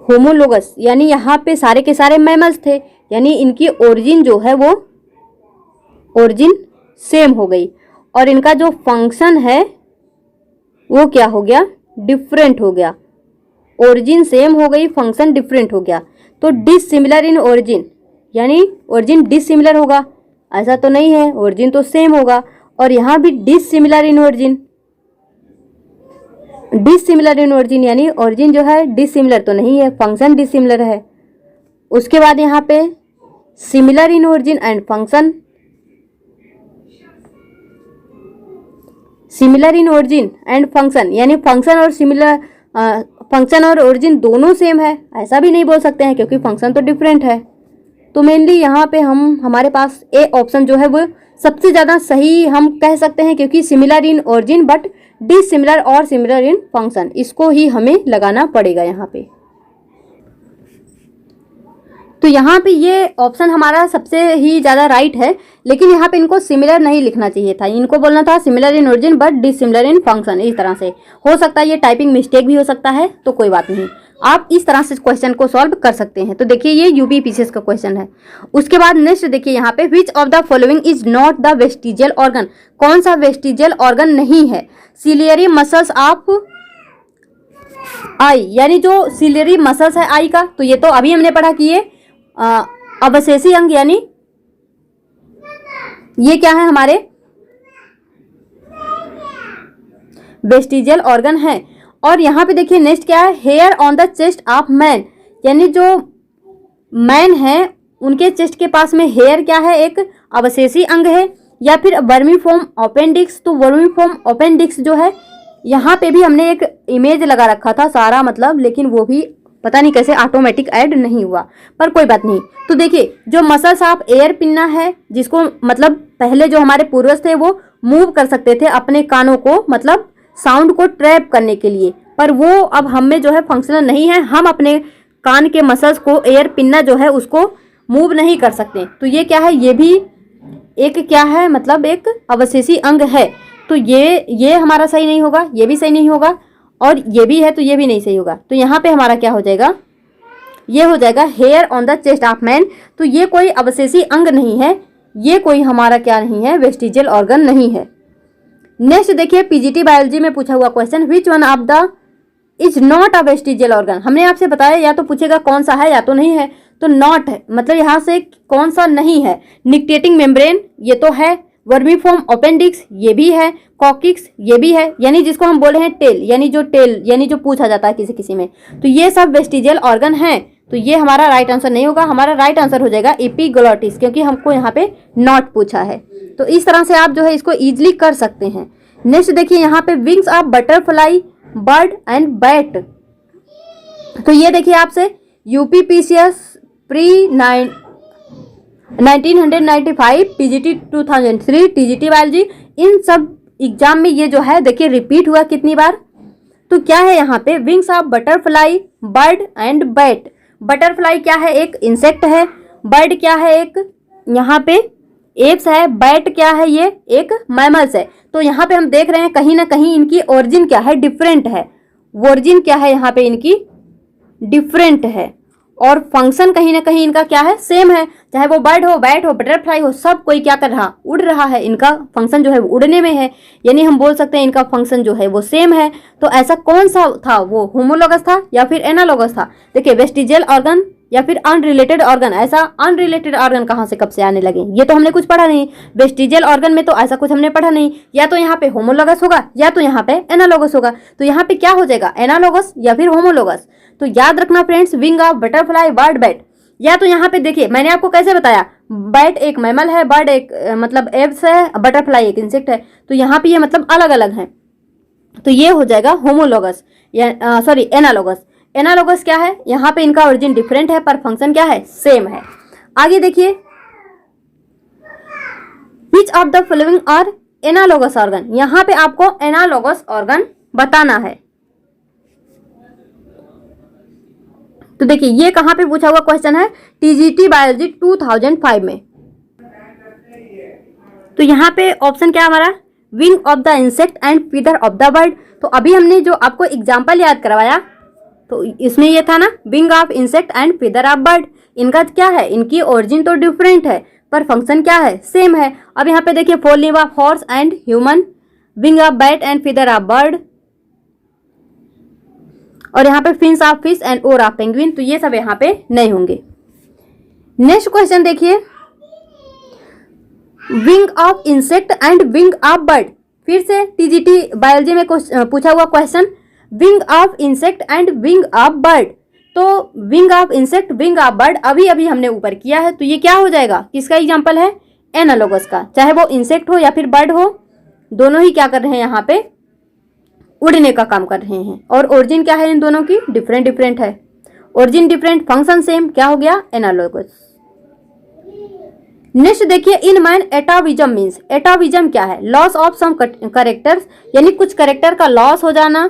होमोलोगस यानी यहाँ पे सारे के सारे मैमल्स थे, यानी इनकी ओरिजिन जो है वो ओरिजिन सेम हो गई, और इनका जो फंक्शन है वो क्या हो गया, डिफरेंट हो गया। ओरिजिन सेम हो गई, फंक्शन डिफरेंट हो गया। तो डिसिमिलर इन ओरिजिन, यानी ओरिजिन डिसिमिलर होगा, ऐसा तो नहीं है, ओरिजिन तो सेम होगा। और यहाँ भी dissimilar in origin, dissimilar in origin यानी ओरिजिन जो है डिसिमिलर तो नहीं है, फंक्शन डिसिमिलर है। उसके बाद यहाँ पे similar in origin and function, similar in origin and function, यानी फंक्शन और सिमिलर, फंक्शन और ओरिजिन दोनों सेम है, ऐसा भी नहीं बोल सकते हैं क्योंकि फंक्शन तो डिफरेंट है। तो मेनली यहाँ पे हमारे पास ए ऑप्शन जो है वो सबसे ज़्यादा सही हम कह सकते हैं, क्योंकि similar in origin but dissimilar और सिमिलर इन फंक्शन, इसको ही हमें लगाना पड़ेगा यहाँ पे। तो यहाँ पे ये ऑप्शन हमारा सबसे ही ज़्यादा राइट है, लेकिन यहाँ पे इनको सिमिलर नहीं लिखना चाहिए था, इनको बोलना था similar in origin but dissimilar in function. इस तरह से हो सकता है ये टाइपिंग मिस्टेक भी हो सकता है, तो कोई बात नहीं, आप इस तरह से क्वेश्चन को सॉल्व कर सकते हैं। तो देखिए ये यूपीपीसीएस का क्वेश्चन है। उसके बाद नेक्स्ट देखिए यहाँ पे, विच of the following is not the vestigial organ, कौन सा वेस्टिजियल ऑर्गन नहीं है? सिलियरी मसल्स ऑफ आई, यानी जो सिलियरी मसल्स है आई का, तो ये तो अभी हमने पढ़ा कि ये अवशेषी अंग, यानी ये क्या है हमारे वेस्टिजियल ऑर्गन है। और यहाँ पे देखिए नेक्स्ट क्या है, hair on the chest of man, यानी जो मैन है उनके चेस्ट के पास में हेयर क्या है, एक अवशेषी अंग है। या फिर वर्मीफॉर्म अपेंडिक्स, तो वर्मीफॉर्म अपेंडिक्स जो है, यहाँ पे भी हमने एक इमेज लगा रखा था सारा मतलब, लेकिन वो भी पता नहीं कैसे ऑटोमेटिक ऐड नहीं हुआ, पर कोई बात नहीं। तो देखिए जो मसल्स ऑफ एयर पिन्ना है, जिसको मतलब पहले जो हमारे पूर्वज थे वो मूव कर सकते थे अपने कानों को, मतलब साउंड को ट्रैप करने के लिए, पर वो अब हम में जो है फंक्शनल नहीं है, हम अपने कान के मसल्स को, एयर पिन्ना जो है उसको मूव नहीं कर सकते। तो ये क्या है, ये भी एक क्या है, मतलब एक अवशेषी अंग है। तो ये हमारा सही नहीं होगा, ये भी सही नहीं होगा, और ये भी है तो ये भी नहीं सही होगा। तो यहाँ पे हमारा क्या हो जाएगा, ये हो जाएगा hair on the chest of man. तो ये कोई अवशेषी अंग नहीं है, ये कोई हमारा क्या नहीं है, वेस्टिजियल ऑर्गन नहीं है। नेक्स्ट देखिए पीजीटी बायोलॉजी में पूछा हुआ question, which one of the is not a vestigial organ. हमने आपसे बताया या तो पूछेगा कौन सा है या तो नहीं है, तो नॉट है मतलब यहाँ से कौन सा नहीं है। निक्टेटिंग मेम्ब्रेन ये तो है, वर्मीफॉर्म अपेंडिक्स ये भी है, कॉकिक्स ये भी है, यानी जिसको हम बोल रहे हैं टेल, यानी जो पूछा जाता है किसी किसी में, तो ये सब वेस्टिजियल ऑर्गन हैं। तो ये हमारा राइट आंसर नहीं होगा, हमारा राइट आंसर हो जाएगा एपिग्लोटिस, क्योंकि हमको यहाँ पे नॉट पूछा है। तो इस तरह से आप जो है इसको इजीली कर सकते हैं। नेक्स्ट देखिए यहाँ पे wings of butterfly, bird and bat. तो ये देखिए आपसे UPPCS pre 1995, PGT 2003, TGT biology, इन सब एग्जाम में ये जो है देखिए रिपीट हुआ कितनी बार। तो क्या है यहाँ पे, wings of butterfly, bird and bat. Butterfly क्या है, एक इंसेक्ट है, बर्ड क्या है, एक यहाँ पे एप्स है, बैट क्या है, ये एक मैमल्स है। तो यहाँ पे हम देख रहे हैं कहीं ना कहीं इनकी ओरिजिन क्या है, डिफरेंट है। ओरिजिन क्या है यहाँ पे इनकी, डिफरेंट है, और फंक्शन कहीं ना कहीं इनका क्या है, सेम है। चाहे वो बर्ड हो, बैट हो, बटरफ्लाई हो, सब कोई क्या कर रहा, उड़ रहा है, इनका फंक्शन जो है वो उड़ने में है, यानी हम बोल सकते हैं इनका फंक्शन जो है वो सेम है। तो ऐसा कौन सा था, वो होमोलोगस था या फिर एनालोगस था? देखिए वेस्टिजियल ऑर्गन या फिर अनरिलेटेड ऑर्गन, ऐसा अनरिलेटेड ऑर्गन कहाँ से कब से आने लगे, ये तो हमने कुछ पढ़ा नहीं। वेस्टिजियल ऑर्गन में तो ऐसा कुछ हमने पढ़ा नहीं, या तो यहाँ पे होमोलोगस होगा या तो यहाँ पे एनालोगस होगा। तो यहाँ पे क्या हो जाएगा, एनालोगस या फिर होमोलोगस। तो याद रखना friends, wing of butterfly, bird, bat, या तो यहाँ पे देखिए मैंने आपको कैसे बताया, बैट एक मैमल है, बर्ड एक मतलब एव्स है, बटरफ्लाई एक इंसेक्ट है। तो यहाँ पे ये मतलब अलग अलग हैं, तो ये हो जाएगा होमोलोगस या सॉरी एनालोगस। एनालोगस क्या है, यहाँ पे इनका ओरिजिन डिफरेंट है पर फंक्शन क्या है, सेम है। आगे देखिए, which of the following are analogous organ, यहाँ पे आपको एनालोगस ऑर्गन बताना है। तो देखिए ये कहाँ पे पूछा हुआ क्वेश्चन है, टीजीटी बायोलॉजी 2005 में। तो यहाँ पे ऑप्शन क्या हमारा, wing of the insect and feather of the bird. तो अभी हमने जो आपको एग्जाम्पल याद करवाया तो इसमें ये था ना, wing of insect and feather of bird. इनका क्या है, इनकी ओरिजिन तो डिफरेंट है पर फंक्शन क्या है, सेम है। अब यहाँ पे देखिए four limb of horse and human, wing of bat and feather of bird, और यहाँ पे fins of fish and oar of penguin. तो ये सब यहाँ पे नहीं होंगे। नेक्स्ट क्वेश्चन देखिए, wing of insect and wing of bird. फिर से टीजीटी बायोलॉजी में पूछा हुआ question, wing of insect and wing of bird. तो wing of insect, wing of bird अभी अभी हमने ऊपर किया है, तो ये क्या हो जाएगा, किसका एग्जाम्पल है, एनालोगस का। चाहे वो इंसेक्ट हो या फिर बर्ड हो, दोनों ही क्या कर रहे हैं, यहाँ पे उड़ने का काम कर रहे हैं। और ओरिजिन क्या है इन दोनों की, डिफरेंट डिफरेंट है। ओरिजिन डिफरेंट, फंक्शन सेम, क्या हो गया, एनालोगस। नेक्स्ट देखिए, इन मैन एटाविज्म मीन्स, एटाविज्म क्या है, लॉस ऑफ सम करेक्टर्स, यानी कुछ करेक्टर का लॉस हो जाना।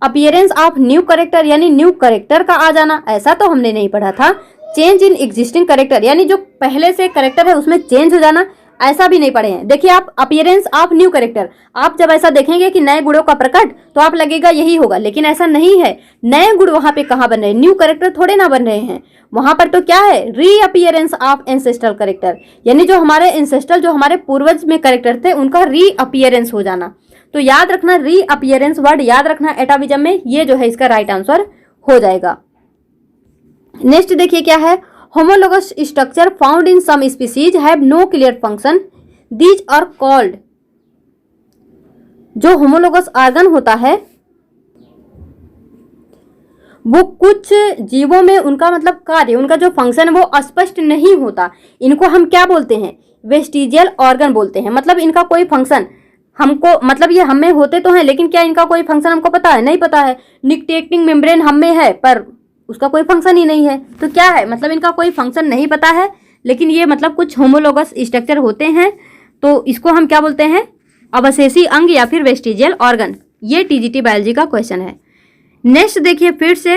अपीयरेंस ऑफ न्यू करेक्टर, यानी न्यू करेक्टर का आ जाना, ऐसा तो हमने नहीं पढ़ा था। चेंज इन एग्जिस्टिंग करेक्टर, यानी जो पहले से करेक्टर है उसमें चेंज हो जाना, ऐसा भी नहीं पढ़े हैं। देखिए आप अपीयरेंस ऑफ न्यू करेक्टर, आप जब ऐसा देखेंगे कि नए गुणों का प्रकट, तो आप लगेगा यही होगा, लेकिन ऐसा नहीं है। नए गुण वहां पे कहाँ बन रहे हैं, न्यू करेक्टर थोड़े ना बन रहे हैं, वहां पर तो क्या है, रीअपीयरेंस ऑफ एंसेस्ट्रल करेक्टर, यानी जो हमारे एंसेस्ट्रल, जो हमारे पूर्वज में करेक्टर थे, उनका रीअपीयरेंस हो जाना। तो याद रखना, रीअपीयरेंस वर्ड याद रखना एटाविज्म में, ये जो है इसका राइट आंसर हो जाएगा। नेक्स्ट देखिए क्या है, homologous structure found in some species have no clear function, these are called. जो होमोलोगस ऑर्गन होता है वो कुछ जीवों में उनका मतलब कार्य, उनका जो फंक्शन है वो स्पष्ट नहीं होता, इनको हम क्या बोलते हैं, वेस्टिजियल ऑर्गन बोलते हैं। मतलब इनका कोई फंक्शन हमको, मतलब ये हमें होते तो हैं, लेकिन क्या इनका कोई फंक्शन हमको पता है, नहीं पता है। निक्टेटिंग मेम्ब्रेन हम में है पर उसका कोई फंक्शन ही नहीं है, तो क्या है, मतलब इनका कोई फंक्शन नहीं पता है, लेकिन ये मतलब कुछ होमोलोगस स्ट्रक्चर होते हैं, तो इसको हम क्या बोलते हैं, अवशेषी अंग या फिर वेस्टिजियल ऑर्गन। ये टीजीटी बायोलॉजी का क्वेश्चन है। नेक्स्ट देखिए फिर से,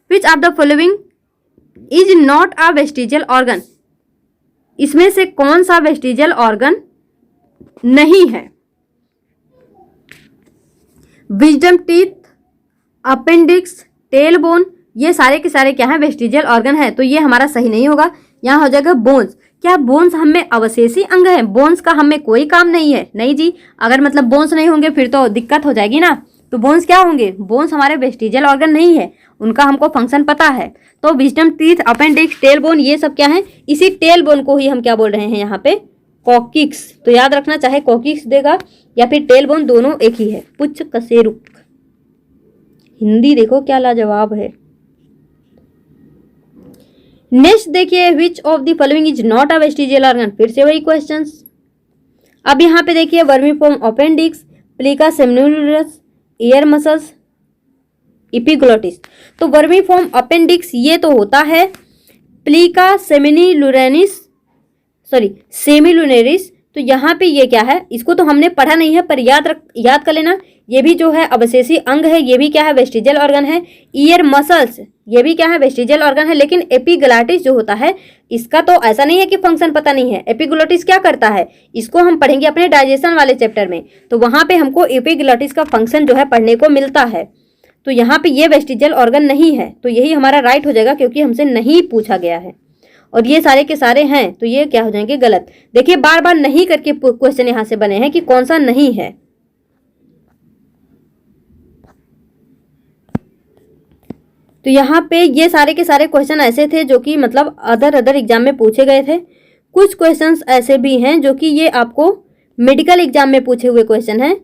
विच of the following is not a vestigial organ, इसमें से कौन सा वेस्टिजियल ऑर्गन नहीं है। Wisdom teeth, appendix, tail bone, ये सारे के सारे क्या है, वेस्टिजियल ऑर्गन है, तो ये हमारा सही नहीं होगा। यहाँ हो जाएगा बोन्स। क्या बोन्स हमें अवशेषी अंग है, बोन्स का हमें कोई काम नहीं है, नहीं जी। अगर मतलब बोन्स नहीं होंगे फिर तो दिक्कत हो जाएगी ना, तो बोन्स क्या होंगे, बोन्स हमारे वेस्टिजियल ऑर्गन नहीं है, उनका हमको फंक्शन पता है। तो wisdom teeth, appendix, tail bone, ये सब क्या है, इसी टेल बोन को ही हम क्या बोल रहे हैं यहाँ पे, कॉकिक्स। तो याद रखना, चाहे कॉकिक्स देगा या फिर टेल बोन, दोनों एक ही है। पुच्छ कशेरुक, हिंदी देखो क्या लाजवाब है। नेक्स्ट देखिए, which of the following is not a vestigial organ, फिर से वही क्वेश्चंस। अब यहाँ पे देखिए, vermiform appendix, plica सेमिनुलरस, year muscles, epiglottis. तो वर्मीफॉर्म अपेंडिक्स ये तो होता है प्लीका सेमिलुनेरिस। तो यहाँ पे ये क्या है, इसको तो हमने पढ़ा नहीं है, पर याद कर लेना, ये भी जो है अवशेषी अंग है, ये भी क्या है, वेस्टिजियल ऑर्गन है। ईयर मसल्स, ये भी क्या है, वेस्टिजियल ऑर्गन है। लेकिन एपिग्लोटिस जो होता है, इसका तो ऐसा नहीं है कि फंक्शन पता नहीं है। एपिग्लोटिस क्या करता है, इसको हम पढ़ेंगे अपने डाइजेशन वाले चैप्टर में, तो वहां पे हमको एपिग्लोटिस का फंक्शन जो है पढ़ने को मिलता है। तो यहाँ पे ये वेस्टिजियल ऑर्गन नहीं है, तो यही हमारा राइट हो जाएगा, क्योंकि हमसे नहीं पूछा गया है। और ये सारे के सारे हैं, तो ये क्या हो जाएंगे, गलत। देखिए बार बार नहीं करके क्वेश्चन यहाँ से बने हैं कि कौन सा नहीं है। तो यहाँ पे ये सारे के सारे क्वेश्चन ऐसे थे जो कि मतलब अदर एग्जाम में पूछे गए थे। कुछ क्वेश्चंस ऐसे भी हैं जो कि ये आपको मेडिकल एग्जाम में पूछे हुए क्वेश्चन हैं।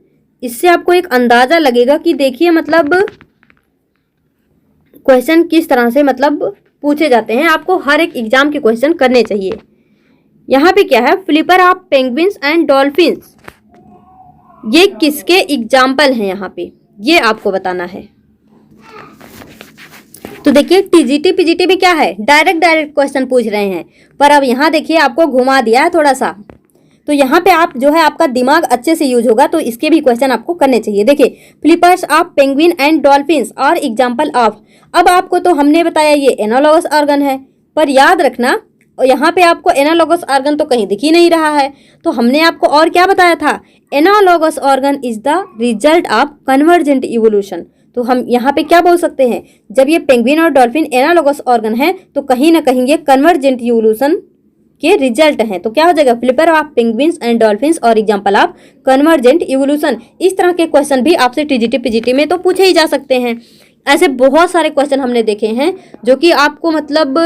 इससे आपको एक अंदाजा लगेगा कि देखिए मतलब क्वेश्चन किस तरह से मतलब पूछे जाते हैं। आपको हर एक एग्जाम के क्वेश्चन करने चाहिए। यहाँ पे क्या है, flipper of penguins and dolphins, ये किसके एग्जाम्पल हैं, यहाँ पे ये आपको बताना है। तो देखिए टीजीटी पीजीटी में क्या है, डायरेक्ट क्वेश्चन पूछ रहे हैं, पर अब यहाँ देखिए आपको घुमा दिया है थोड़ा सा, तो यहाँ पे आप जो है आपका दिमाग अच्छे से यूज होगा, तो इसके भी क्वेश्चन आपको करने चाहिए। देखिए flippers of penguin and dolphins और एग्जाम्पल ऑफ। अब आपको तो हमने बताया ये एनालॉगस ऑर्गन है, पर याद रखना यहाँ पे आपको एनालॉगस ऑर्गन तो कहीं दिख ही नहीं रहा है, तो हमने आपको और क्या बताया था, analogous organ is the result of convergent evolution. तो हम यहाँ पे क्या बोल सकते हैं, जब ये पेंगुइन और डॉल्फिन एनालॉगस ऑर्गन है तो कहीं ना कहीं ये कन्वर्जेंट इवोल्यूशन के रिजल्ट हैं। तो क्या हो जाएगा, flipper of penguins and dolphins और एग्जांपल ऑफ कन्वर्जेंट इवोल्यूशन। इस तरह के क्वेश्चन भी आपसे टीजीटी पीजीटी में तो पूछे ही जा सकते हैं। ऐसे बहुत सारे क्वेश्चन हमने देखे हैं जो कि आपको मतलब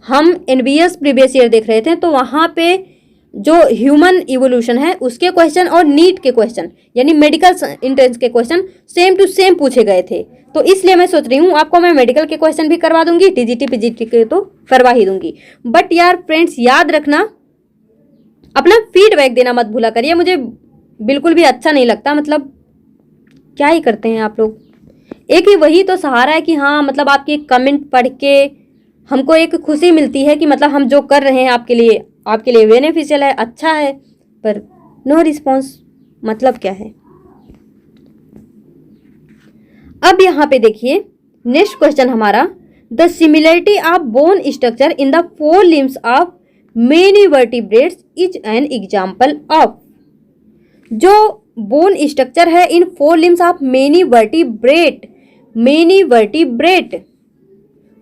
हम एनबीएस प्रीवियस ईयर देख रहे थे, तो वहाँ पे जो ह्यूमन इवोल्यूशन है उसके क्वेश्चन और नीट के क्वेश्चन यानी मेडिकल एंट्रेंस के क्वेश्चन सेम टू सेम पूछे गए थे। तो इसलिए मैं सोच रही हूँ आपको मैं मेडिकल के क्वेश्चन भी करवा दूंगी, टीजीटी पीजीटी के तो करवा ही दूंगी। बट यार फ्रेंड्स याद रखना, अपना फीडबैक देना मत भूला करिए, मुझे बिल्कुल भी अच्छा नहीं लगता। मतलब क्या ही करते हैं आप लोग, एक ही वही तो सहारा है कि हाँ मतलब आपके कमेंट पढ़ के हमको एक खुशी मिलती है कि मतलब हम जो कर रहे हैं आपके लिए बेनिफिशियल है, अच्छा है, पर नो रिस्पॉन्स, मतलब क्या है। अब यहाँ पे देखिए नेक्स्ट क्वेश्चन हमारा, the similarity of bone structure in the four limbs of many vertebrates is an example of. जो बोन स्ट्रक्चर है in four limbs of many vertebrate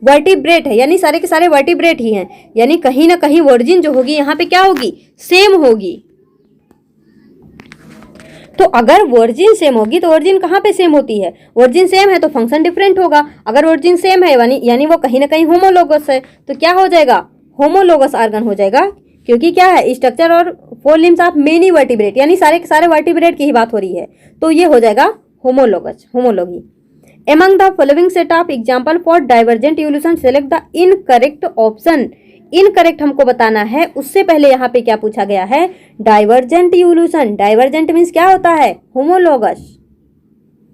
vertebrate है, यानी सारे के सारे वर्टिब्रेट ही हैं, यानी कहीं ना कहीं ओरिजिन जो होगी यहाँ पे क्या होगी, सेम होगी। तो अगर ओरिजिन सेम होगी तो ओरिजिन कहाँ पे सेम होती है, ओरिजिन सेम है तो फंक्शन डिफरेंट होगा। अगर ओरिजिन सेम है यानी वो कहीं ना कहीं होमोलोगस है, तो क्या हो जाएगा, होमोलोगस ऑर्गन हो जाएगा, क्योंकि क्या है, स्ट्रक्चर और four limbs of many vertebrate, यानी सारे के सारे वर्टिब्रेट की ही बात हो रही है, तो ये हो जाएगा homology. Among the following set of example for divergent evolution select the incorrect option। Incorrect हमको बताना है, उससे पहले यहाँ पे क्या पूछा गया है, डाइवर्जेंट इवोल्यूशन। डाइवर्जेंट मीन्स क्या होता है, होमोलोगस।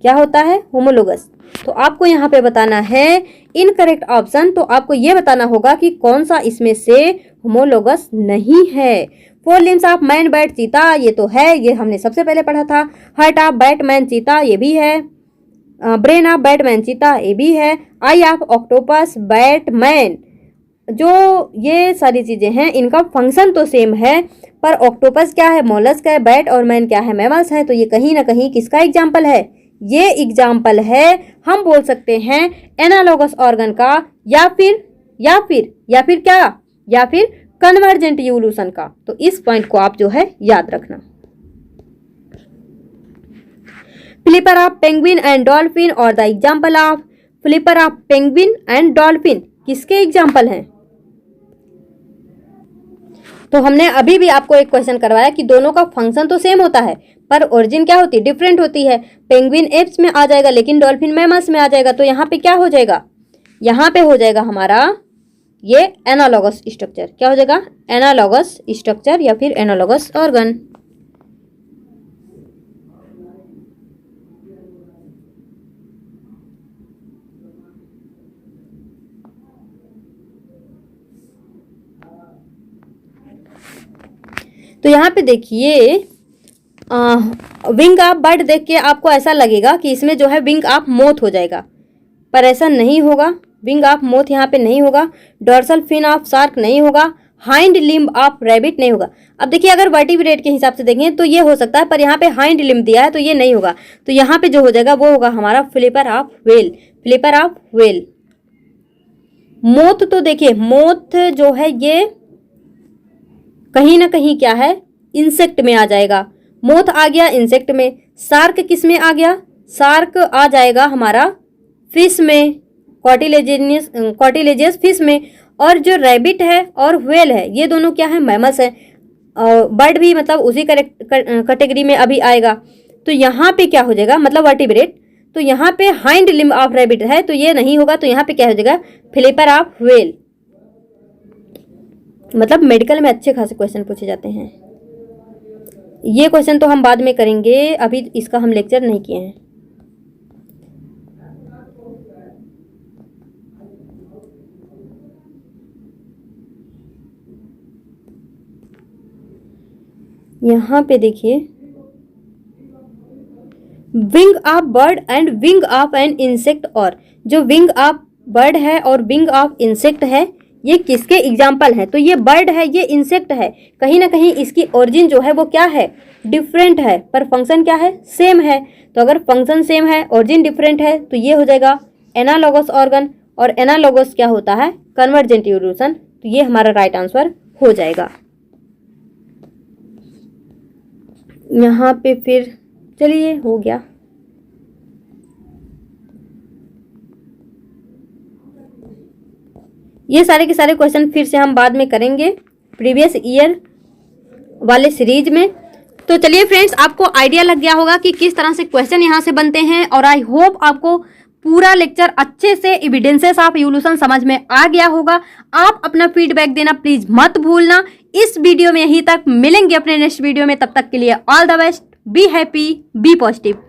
क्या होता है, होमोलोगस। तो आपको यहाँ पे बताना है इनकरेक्ट ऑप्शन, तो आपको ये बताना होगा कि कौन सा इसमें से होमोलोगस नहीं है। Four limbs of man bat चीता, ये तो है, ये हमने सबसे पहले पढ़ा था। हार्ट ऑफ बैटमैन चीता, ये भी है। ब्रेन ऑफ बैटमैन चीता, ये भी है। आई ऑफ ऑक्टोपस बैटमैन, जो ये सारी चीजें हैं इनका फंक्शन तो सेम है, पर ऑक्टोपस क्या है, मोलस्क है, बैट और मैन क्या है, मैमल्स है, तो ये कहीं ना कहीं किसका एग्जाम्पल है, ये एग्जाम्पल है, हम बोल सकते हैं एनालॉगस ऑर्गन का, या फिर क्या, या फिर कन्वर्जेंट इवोल्यूशन का। तो इस पॉइंट को आप जो है याद रखना। Flipper of penguin and dolphin और the example of flipper of penguin and dolphin किसके एग्जाम्पल हैं। तो हमने अभी भी आपको एक क्वेश्चन करवाया कि दोनों का फंक्शन तो सेम होता है, पर ओरिजिन क्या होती है, डिफरेंट होती है। पेंगुइन एप्स में आ जाएगा, लेकिन डॉल्फिन मैमल्स में आ जाएगा, तो यहाँ पे क्या हो जाएगा, यहाँ पे हो जाएगा हमारा ये एनालॉगस स्ट्रक्चर। क्या हो जाएगा, एनालॉगस स्ट्रक्चर या फिर एनालॉगस ऑर्गन। तो यहाँ पे देखिए विंग ऑफ बर्ड देख के आपको ऐसा लगेगा कि इसमें जो है विंग ऑफ मोथ हो जाएगा, पर ऐसा नहीं होगा। विंग ऑफ मोथ यहाँ पे नहीं होगा। डॉर्सल फिन ऑफ शार्क नहीं होगा। हाइंड लिम्ब ऑफ रैबिट नहीं होगा। अब देखिए अगर वर्टिब्रेट के हिसाब से देखें तो ये हो सकता है, पर यहाँ पे हाइंड लिम्ब दिया है तो ये नहीं होगा। तो यहाँ पे जो हो जाएगा वो होगा हमारा flipper of whale. Flipper of whale. Moth तो देखिए मोथ जो है ये कहीं ना कहीं क्या है, इंसेक्ट में आ जाएगा। मोथ आ गया इंसेक्ट में। शार्क किस में आ गया, शार्क आ जाएगा हमारा फिश में, कॉटिलेजियस फिश में। और जो रैबिट है और व्हेल है ये दोनों क्या है, मैमल्स है। बर्ड भी मतलब उसी कैटेगरी में अभी आएगा। तो यहाँ पे क्या हो जाएगा, मतलब वर्टिब्रेट। तो यहाँ पे हाइंड लिम्ब ऑफ रैबिट है तो ये नहीं होगा। तो यहाँ पे क्या हो जाएगा, फ्लिपर ऑफ व्हेल। मतलब मेडिकल में अच्छे खासे क्वेश्चन पूछे जाते हैं। ये क्वेश्चन तो हम बाद में करेंगे, अभी इसका हम लेक्चर नहीं किए हैं। यहाँ पे देखिए wing of bird and wing of an insect. और जो विंग ऑफ बर्ड है और विंग ऑफ इंसेक्ट है ये किसके एग्जाम्पल है, तो ये बर्ड है, ये इंसेक्ट है। कहीं ना कहीं इसकी ओरिजिन जो है वो क्या है, डिफरेंट है, पर फंक्शन क्या है, सेम है। तो अगर फंक्शन सेम है, ओरिजिन डिफरेंट है, तो ये हो जाएगा एनालॉगस ऑर्गन। और एनालॉगस क्या होता है, कन्वर्जेंट इवोल्यूशन। तो ये हमारा राइट आंसर हो जाएगा। यहाँ पे फिर चलिए हो गया। ये सारे के सारे क्वेश्चन फिर से हम बाद में करेंगे प्रीवियस ईयर वाले सीरीज में। तो चलिए फ्रेंड्स, आपको आइडिया लग गया होगा कि किस तरह से क्वेश्चन यहाँ से बनते हैं। और आई होप आपको पूरा लेक्चर अच्छे से एविडेंसेस ऑफ इवोल्यूशन समझ में आ गया होगा। आप अपना फीडबैक देना प्लीज मत भूलना। इस वीडियो में यहीं तक, मिलेंगे अपने नेक्स्ट वीडियो में। तब तक के लिए all the best, be happy, be positive.